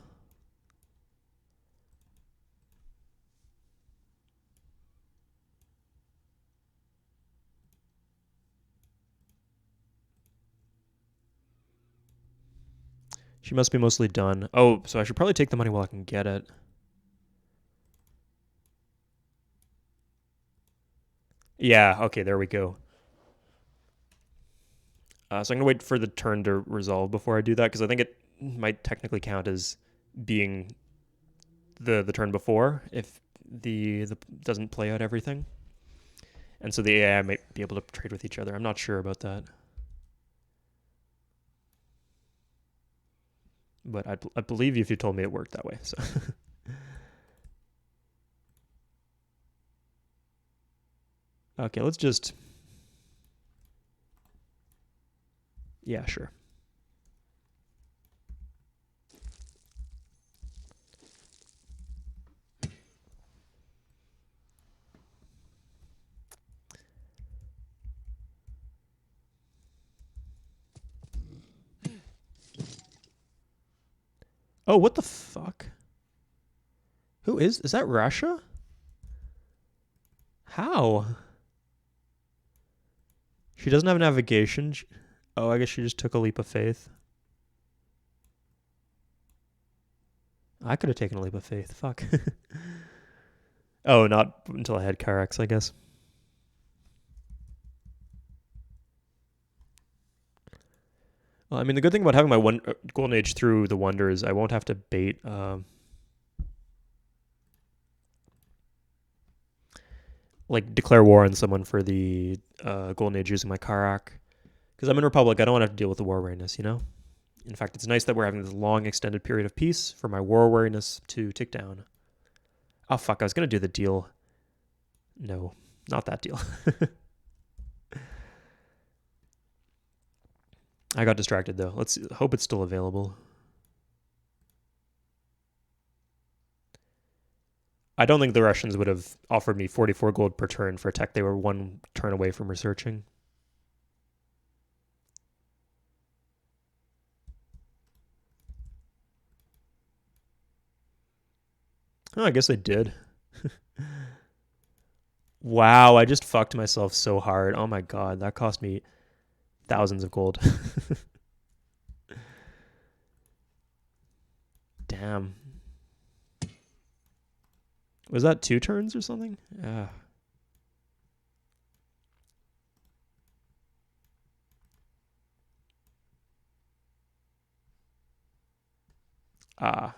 She must be mostly done. Oh, so I should probably take the money while I can get it. Yeah, okay, there we go. So I'm going to wait for the turn to resolve before I do that, because I think it might technically count as being the turn before if the doesn't play out everything. And so the AI might be able to trade with each other. I'm not sure about that. But I believe you if you told me it worked that way. So okay, let's just... Yeah, sure. Oh, what the fuck? Who is that Russia? How? She doesn't have navigation. Oh, I guess she just took a leap of faith. I could have taken a leap of faith. Fuck. Oh, not until I had Kyrex, I guess. Well, I mean, the good thing about having my Golden Age through the Wonder is I won't have to bait like declare war on someone for the Golden Age using my Karak. Because I'm in Republic, I don't want to have to deal with the war awareness, you know? In fact, it's nice that we're having this long extended period of peace for my war awareness to tick down. Oh fuck, I was gonna do the deal. No, not that deal. I got distracted though. Let's hope it's still available. I don't think the Russians would have offered me 44 gold per turn for a tech they were one turn away from researching. Oh, I guess they did. Wow, I just fucked myself so hard. Oh my god, that cost me thousands of gold. Damn. Was that 2 turns or something? Yeah. Ah.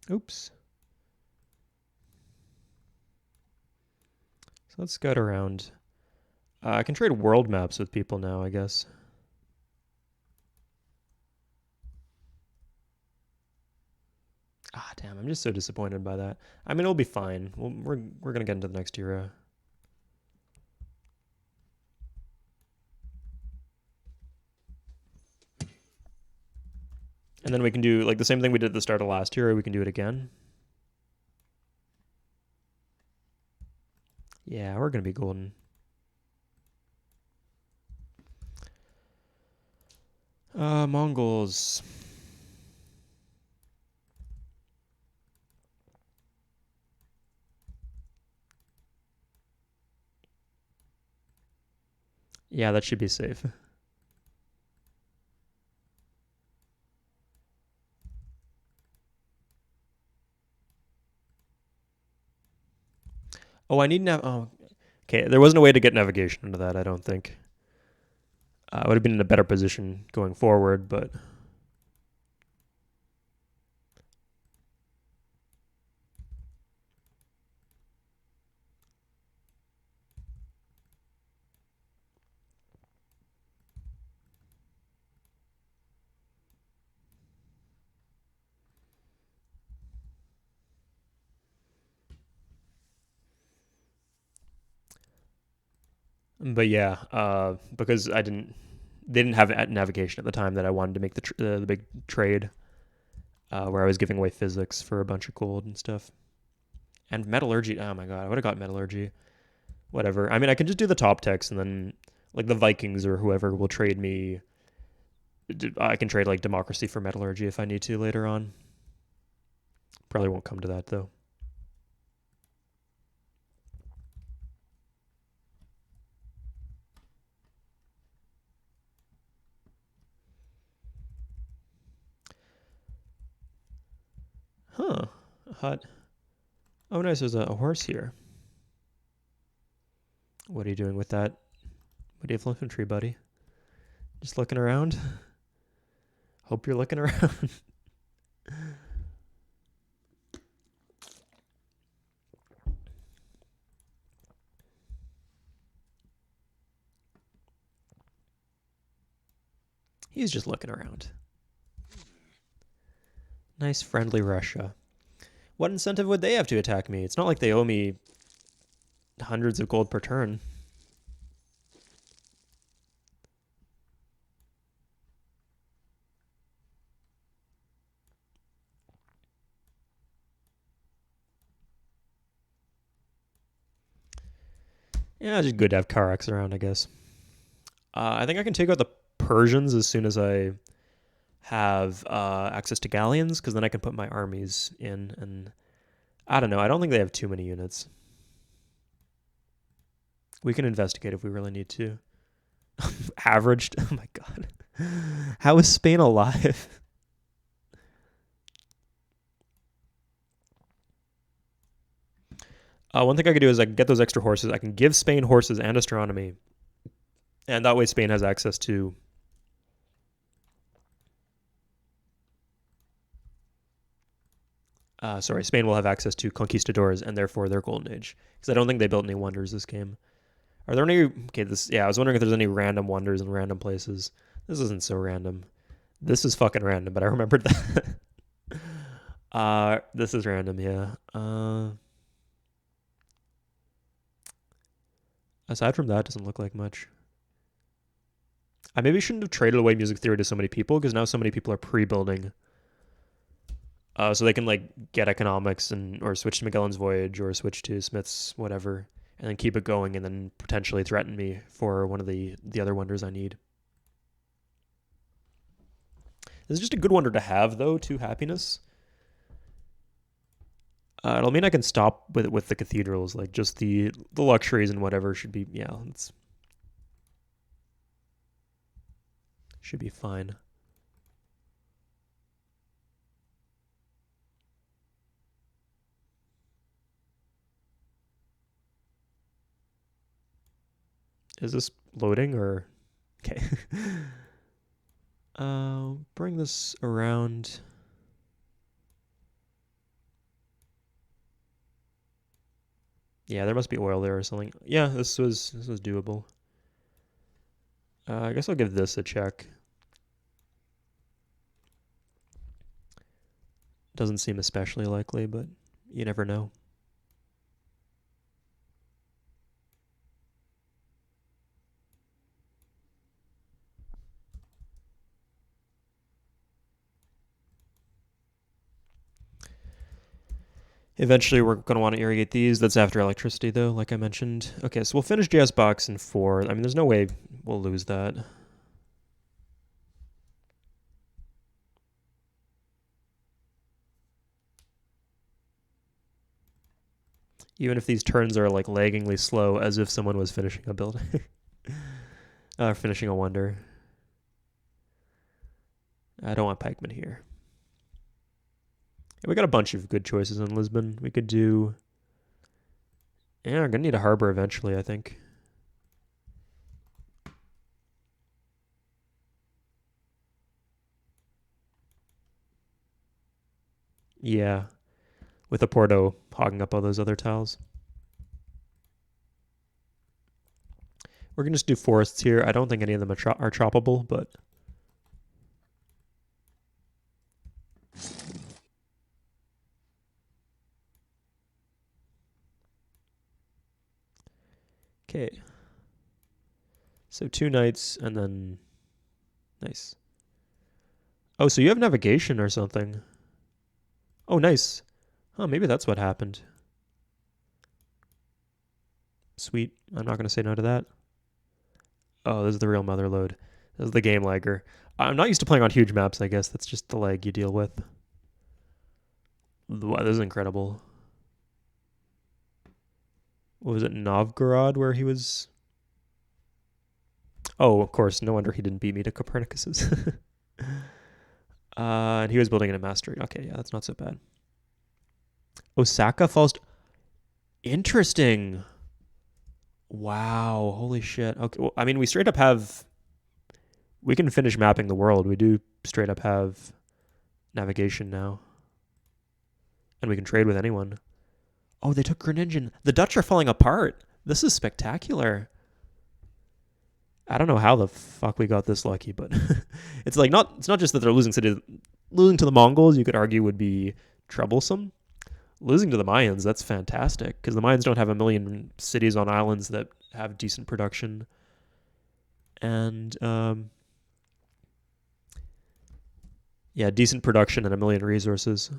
Oops. So let's scout around. I can trade world maps with people now, I guess. Ah, damn, I'm just so disappointed by that. I mean, it'll be fine. We're going to get into the next era. And then we can do like the same thing we did at the start of last year. We can do it again. Yeah, we're going to be golden. Mongols. Yeah, that should be safe. Oh, I need nav. Oh, okay. There wasn't a way to get navigation into that, I don't think. I would have been in a better position going forward, but yeah, because they didn't have navigation at the time that I wanted to make the big trade, where I was giving away physics for a bunch of gold and stuff, and metallurgy. Oh my god, I would have got metallurgy. Whatever. I mean, I can just do the top techs, and then like the Vikings or whoever will trade me. I can trade like democracy for metallurgy if I need to later on. Probably won't come to that though. Huh. A hut. Oh, nice. There's a horse here. What are you doing with that? Medieval infantry, buddy. Just looking around. Hope you're looking around. He's just looking around. Nice, friendly Russia. What incentive would they have to attack me? It's not like they owe me hundreds of gold per turn. Yeah, just good to have Karax around, I guess. I think I can take out the Persians as soon as I have access to galleons, because then I can put my armies in, and I don't know. I don't think they have too many units. We can investigate if we really need to. Averaged? Oh my god. How is Spain alive? One thing I could do is I can get those extra horses. I can give Spain horses and astronomy, and that way Spain has access to. Sorry, Spain will have access to conquistadors and therefore their golden age. Because I don't think they built any wonders this game. Are there any? Okay, this. Yeah, I was wondering if there's any random wonders in random places. This isn't so random. This is fucking random, but I remembered that. This is random. Yeah. Aside from that, doesn't look like much. I maybe shouldn't have traded away music theory to so many people because now so many people are pre-building, so they can like get economics and or switch to Magellan's Voyage or switch to Smith's whatever, and then keep it going and then potentially threaten me for one of the other wonders I need. This is just a good wonder to have though. Two happiness. It'll mean I can stop with the cathedrals, like just the luxuries and whatever should be it's should be fine. Is this loading or okay? Bring this around. Yeah, there must be oil there or something. Yeah, this was doable. I guess I'll give this a check. Doesn't seem especially likely, but you never know. Eventually, we're going to want to irrigate these. That's after electricity, though, like I mentioned. Okay, so we'll finish JS Box in 4. I mean, there's no way we'll lose that. Even if these turns are like laggingly slow, as if someone was finishing a building. Finishing a wonder. I don't want pikemen here. We got a bunch of good choices in Lisbon. We could do. Yeah, we're gonna need a harbor eventually, I think. Yeah, with a Porto hogging up all those other tiles. We're gonna just do forests here. I don't think any of them are choppable, but okay. So 2 knights and then nice. Oh, so you have navigation or something. Oh, nice. Oh, maybe that's what happened. Sweet. I'm not gonna say no to that. Oh, this is the real mother load. This is the game lagger. I'm not used to playing on huge maps, I guess. That's just the lag you deal with. Wow, this is incredible. What was it, Novgorod, where he was? Oh, of course. No wonder he didn't beat me to Copernicus's. And he was building in a mastery. Okay, yeah, that's not so bad. Osaka falls. Interesting. Wow, holy shit. Okay, well, I mean, we straight up have. We can finish mapping the world. We do straight up have navigation now. And we can trade with anyone. Oh, they took Groningen. The Dutch are falling apart. This is spectacular. I don't know how the fuck we got this lucky, but it's like not. It's not just that they're losing to the Mongols. You could argue would be troublesome. Losing to the Mayans, that's fantastic because the Mayans don't have a million cities on islands that have decent production, and yeah, decent production and a million resources.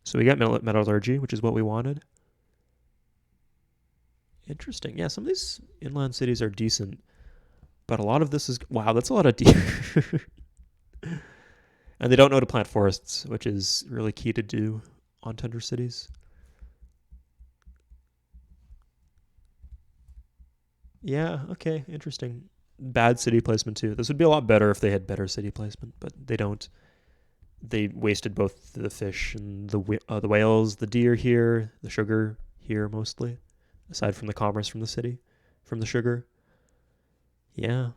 So we got metallurgy, which is what we wanted. Interesting. Yeah, some of these inland cities are decent, but a lot of this is wow. That's a lot of deer, and they don't know to plant forests, which is really key to do on tundra cities. Yeah. Okay. Interesting. Bad city placement too. This would be a lot better if they had better city placement, but they don't. They wasted both the fish and the whales, the deer here, the sugar here mostly, aside from the commerce from the city, from the sugar. Yeah.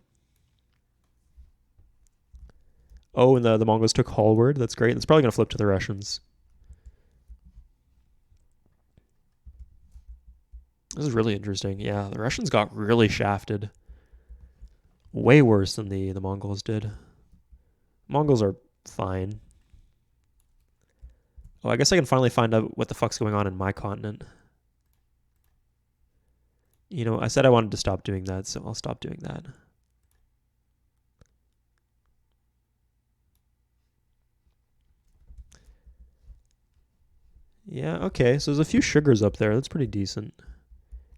Oh, and the Mongols took Hallward. That's great. It's probably going to flip to the Russians. This is really interesting. Yeah, the Russians got really shafted. Way worse than the Mongols did. Mongols are fine. Oh, I guess I can finally find out what the fuck's going on in my continent. You know, I said I wanted to stop doing that, so I'll stop doing that. Yeah, okay. So there's a few sugars up there. That's pretty decent.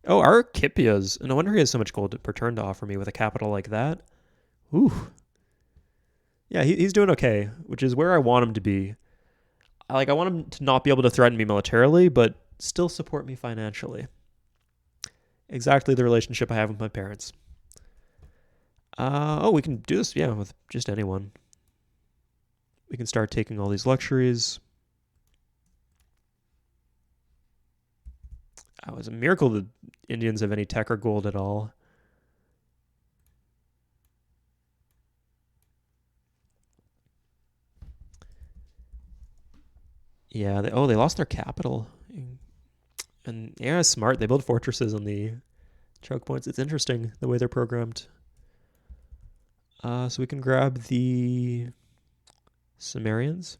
Oh, Archipias. No wonder he has so much gold per turn to offer me with a capital like that. Ooh. Yeah, he's doing okay, which is where I want him to be. I want him to not be able to threaten me militarily, but still support me financially. Exactly the relationship I have with my parents. Oh, we can do this, yeah, with just anyone. We can start taking all these luxuries. Oh, it's a miracle the Indians have any tech or gold at all. Yeah, they lost their capital. And yeah, smart. They build fortresses on the choke points. It's interesting the way they're programmed. So we can grab the Sumerians.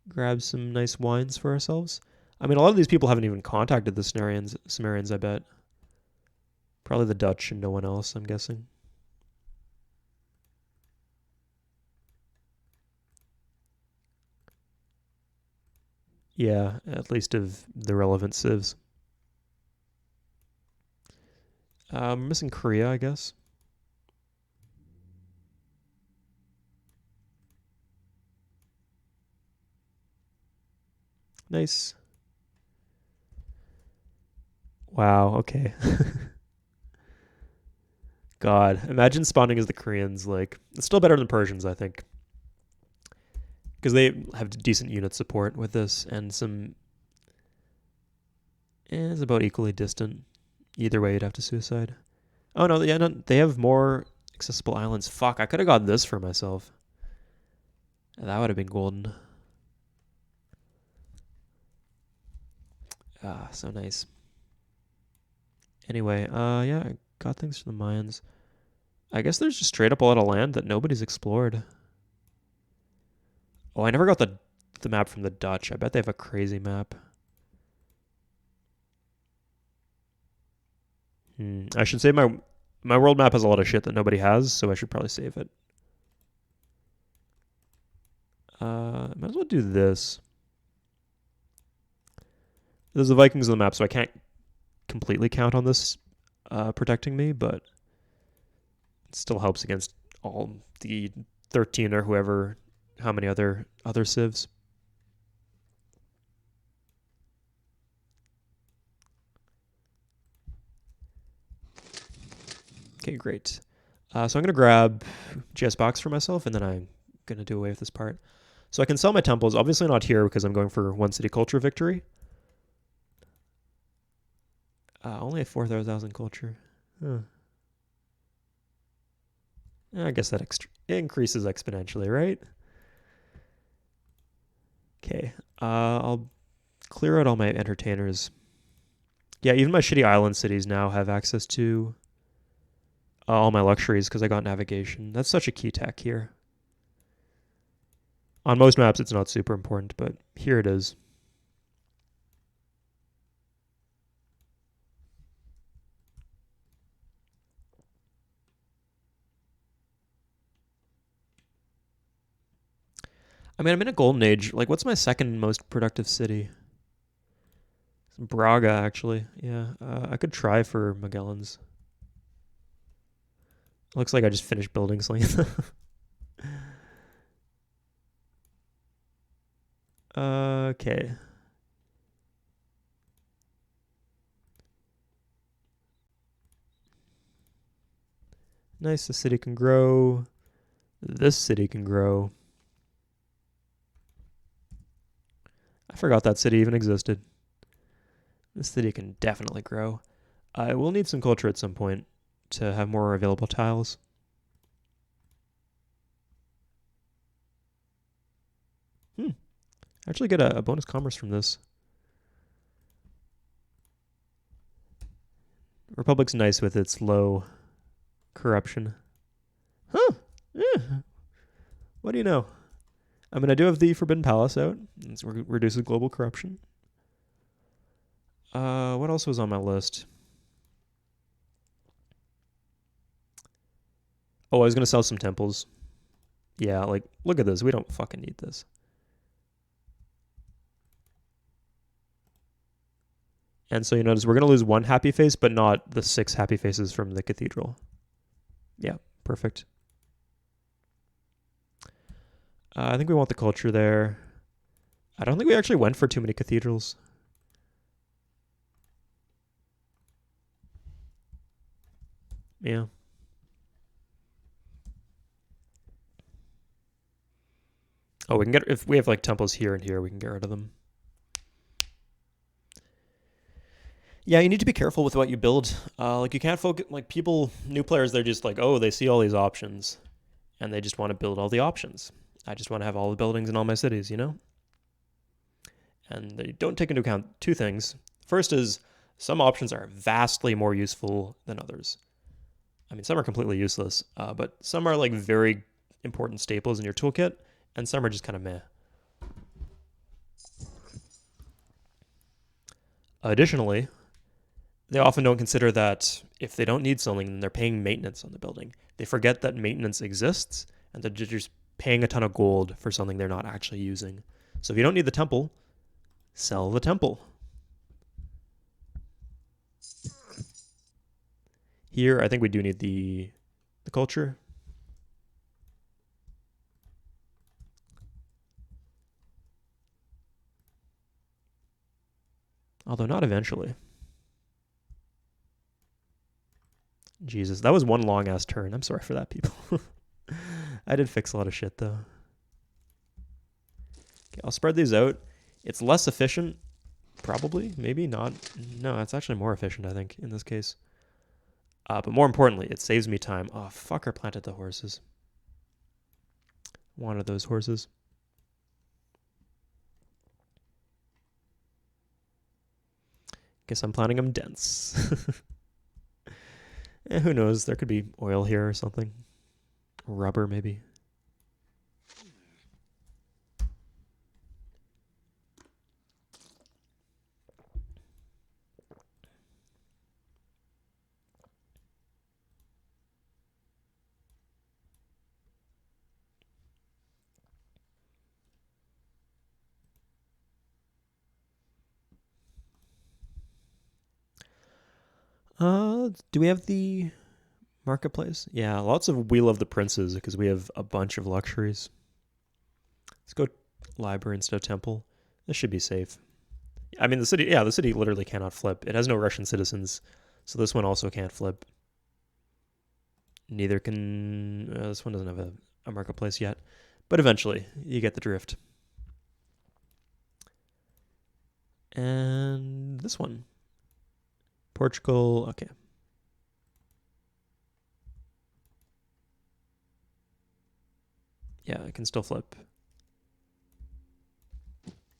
Grab some nice wines for ourselves. I mean, a lot of these people haven't even contacted the Sumerians, I bet. Probably the Dutch and no one else, I'm guessing. Yeah, at least of the relevant civs. Missing Korea, I guess. Nice. Wow, okay. God, imagine spawning as the Koreans. Like, it's still better than Persians, I think. Because they have decent unit support with this, and some. It's about equally distant. Either way, you'd have to suicide. Oh, no, yeah, no, they have more accessible islands. Fuck, I could have got this for myself. That would have been golden. Ah, so nice. Anyway, yeah, I got things from the mines. I guess there's just straight up a lot of land that nobody's explored. Oh, I never got the map from the Dutch. I bet they have a crazy map. I should save my world map has a lot of shit that nobody has, so I should probably save it. Might as well do this. There's the Vikings on the map, so I can't completely count on this protecting me, but it still helps against all the 13 or whoever, how many other civs. Okay, great. So I'm gonna grab GS box for myself, and then I'm gonna do away with this part. So I can sell my temples. Obviously not here because I'm going for one city culture victory. Only a 4,000 culture. Huh. I guess that increases exponentially, right? Okay. I'll clear out all my entertainers. Yeah, even my shitty island cities now have access to all my luxuries because I got navigation. That's such a key tech here. On most maps, it's not super important, but here it is. I mean, I'm in a golden age. Like, what's my second most productive city? Braga, actually. Yeah, I could try for Magellan's. Looks like I just finished building something. Okay. Nice, the city can grow. This city can grow. I forgot that city even existed. This city can definitely grow. I will need some culture at some point to have more available tiles. Actually get a bonus commerce from this. Republic's nice with its low corruption. Huh. Yeah. What do you know? I mean, I do have the Forbidden Palace out. It reduces global corruption. What else was on my list? Oh, I was going to sell some temples. Yeah, like, look at this. We don't fucking need this. And so you notice we're going to lose one happy face, but not the 6 happy faces from the cathedral. Yeah, perfect. I think we want the culture there. I don't think we actually went for too many cathedrals. Yeah. Oh, we can get, if we have like temples here and here, we can get rid of them. Yeah, you need to be careful with what you build. Like you can't focus, like people, new players, they're just like, oh, they see all these options and they just want to build all the options. I just want to have all the buildings in all my cities, you know? And they don't take into account two things. First is some options are vastly more useful than others. I mean, some are completely useless, but some are like very important staples in your toolkit, and some are just kind of meh. Additionally, they often don't consider that if they don't need something, then they're paying maintenance on the building. They forget that maintenance exists, and they're just paying a ton of gold for something they're not actually using. So if you don't need the temple, sell the temple. Here, I think we do need the culture. Although not eventually. Jesus, that was one long ass turn. I'm sorry for that, people. I did fix a lot of shit though. Okay, I'll spread these out. It's less efficient, probably, maybe not. No, it's actually more efficient, I think, in this case. But more importantly, it saves me time. Oh, fucker planted the horses. Wanted those horses. Guess I'm planting them dense. Who knows? There could be oil here or something. Rubber, maybe. Do we have the marketplace? Yeah, lots of Wheel of the Princes because we have a bunch of luxuries. Let's go library instead of temple. This should be safe. I mean, the city literally cannot flip. It has no Russian citizens, so this one also can't flip. Neither can this one doesn't have a marketplace yet, but eventually you get the drift. And this one, Portugal. Okay. Yeah, it can still flip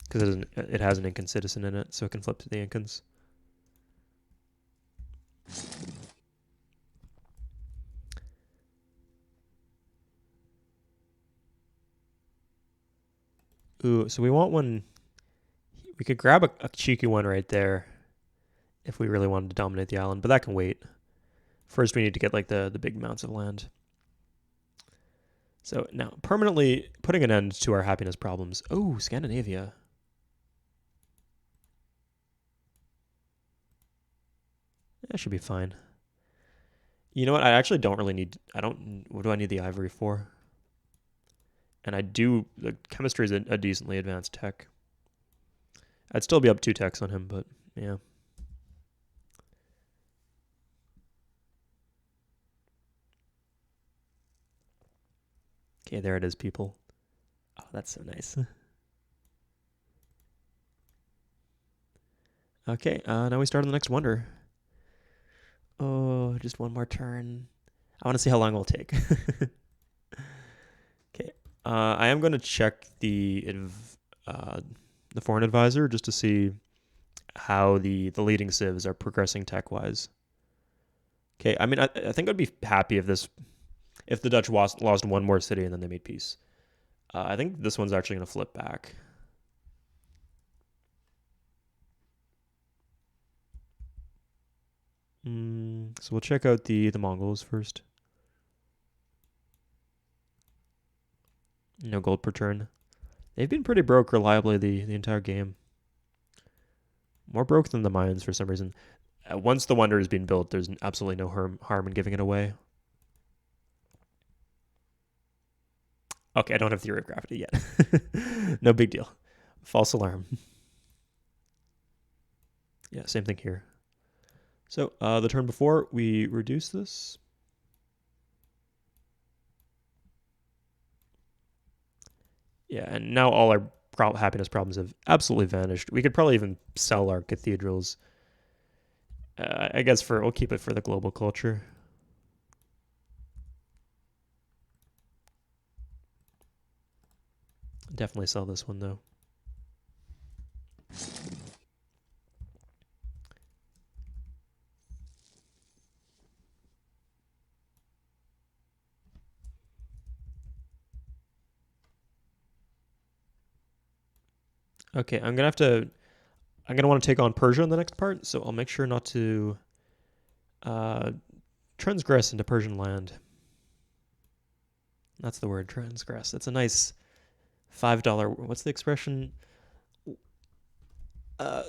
because it has an Incan citizen in it, so it can flip to the Incans. Ooh, so we want one. We could grab a cheeky one right there if we really wanted to dominate the island, but that can wait. First, we need to get like the big amounts of land. So now, permanently putting an end to our happiness problems. Oh, Scandinavia. That should be fine. You know what? I actually don't really need. I don't. What do I need the ivory for? And I do. The chemistry is a decently advanced tech. I'd still be up 2 techs on him, but yeah. Okay, there it is, people. Oh, that's so nice. Okay, now we start on the next wonder. Oh, just one more turn. I want to see how long it will take. Okay, I am going to check the foreign advisor just to see how the leading civs are progressing tech wise. Okay, I mean, I think I'd be happy if the Dutch lost one more city and then they made peace. I think this one's actually going to flip back. So we'll check out the Mongols first. No gold per turn. They've been pretty broke reliably the entire game. More broke than the Mayans for some reason. Once the wonder has been built, there's absolutely no harm in giving it away. Okay, I don't have theory of gravity yet. No big deal. False alarm. Yeah, same thing here. So the turn before, we reduce this. Yeah, and now all our happiness problems have absolutely vanished. We could probably even sell our cathedrals. I guess we'll keep it for the global culture. Definitely sell this one though. Okay, I'm gonna want to take on Persia in the next part, so I'll make sure not to transgress into Persian land. That's the word, transgress. It's a nice $5. What's the expression?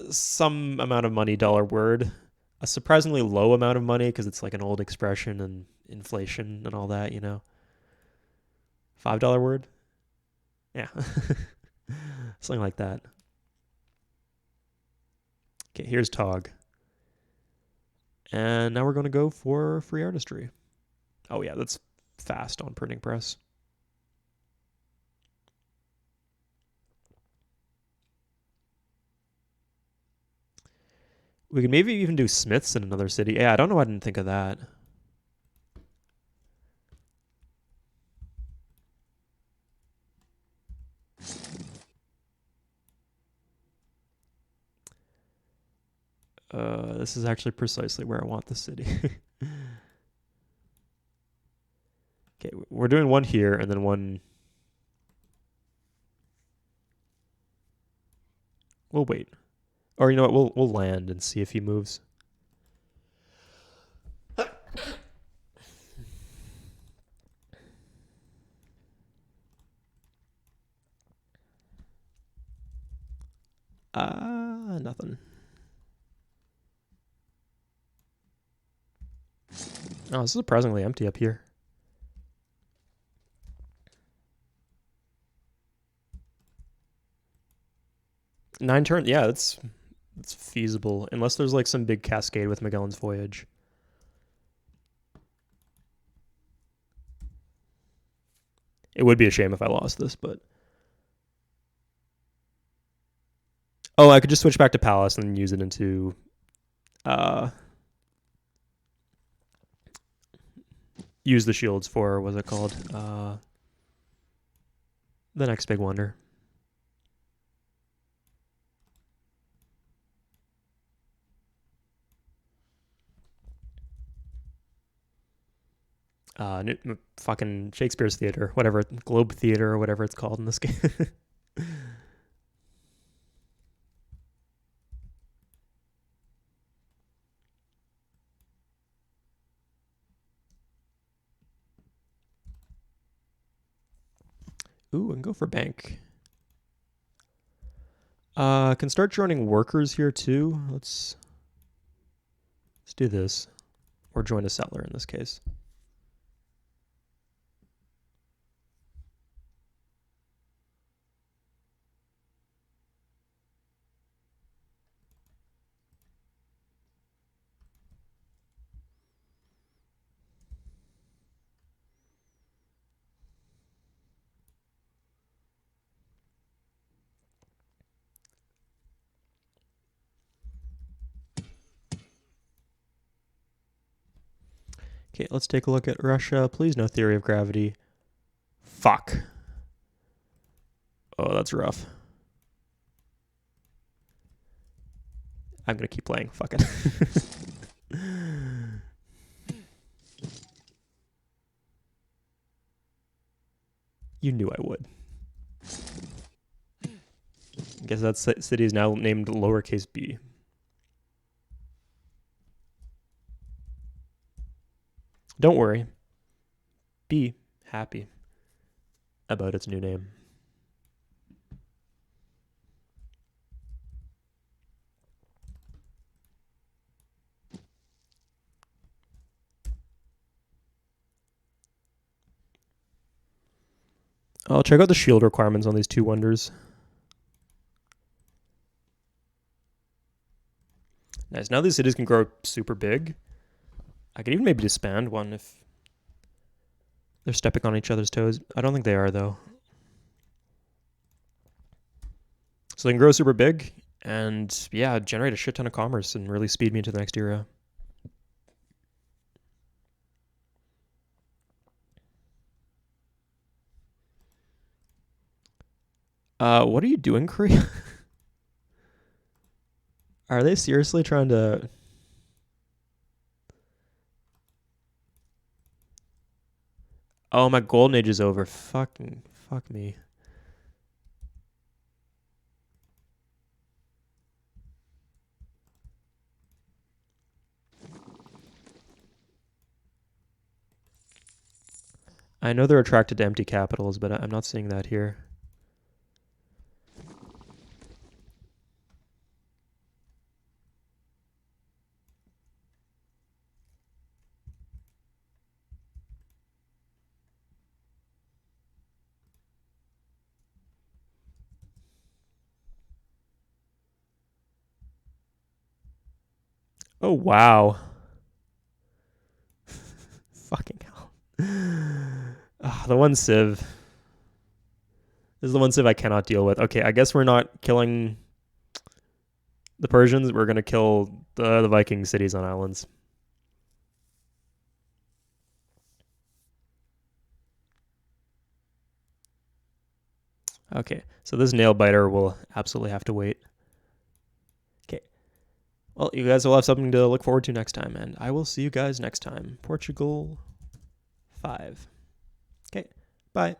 Some amount of money dollar word. A surprisingly low amount of money because it's like an old expression and inflation and all that, you know. $5 word? Yeah. Something like that. Okay, here's Tog. And now we're going to go for free artistry. Oh, yeah, that's fast on printing press. We could maybe even do smiths in another city. Yeah, I don't know why I didn't think of that. This is actually precisely where I want the city. Okay, we're doing one here and then one. We'll wait. Or you know what? We'll land and see if he moves. Nothing. Oh, this is surprisingly empty up here. 9 turns. Yeah, it's feasible unless there's like some big cascade with Magellan's Voyage. It would be a shame if I lost this, but oh, I could just switch back to Palace and use it into use the shields for what's it called? The next big wonder. Fucking Shakespeare's Theater, whatever, Globe Theater or whatever it's called in this game. Ooh, and go for bank. Can start joining workers here too. Let's Let's do this. Or join a settler in this case. Okay, let's take a look at Russia. Please no theory of gravity. Fuck. Oh, that's rough. I'm going to keep playing. Fuck it. You knew I would. I guess that city is now named lowercase b. Don't worry. Be happy about its new name. I'll check out the shield requirements on these two wonders. Nice. Now these cities can grow super big. I could even maybe disband one if they're stepping on each other's toes. I don't think they are, though. So they can grow super big and, yeah, generate a shit ton of commerce and really speed me into the next era. What are you doing, Korea? Are they seriously trying to... Oh, my golden age is over. Fuck me. I know they're attracted to empty capitals, but I'm not seeing that here. Oh, wow. Fucking hell. The one civ. This is the one civ I cannot deal with. Okay, I guess we're not killing the Persians. We're going to kill the Viking cities on islands. Okay, so this nail biter will absolutely have to wait. Okay. Well, you guys will have something to look forward to next time, and I will see you guys next time. Portugal 5. Okay, bye.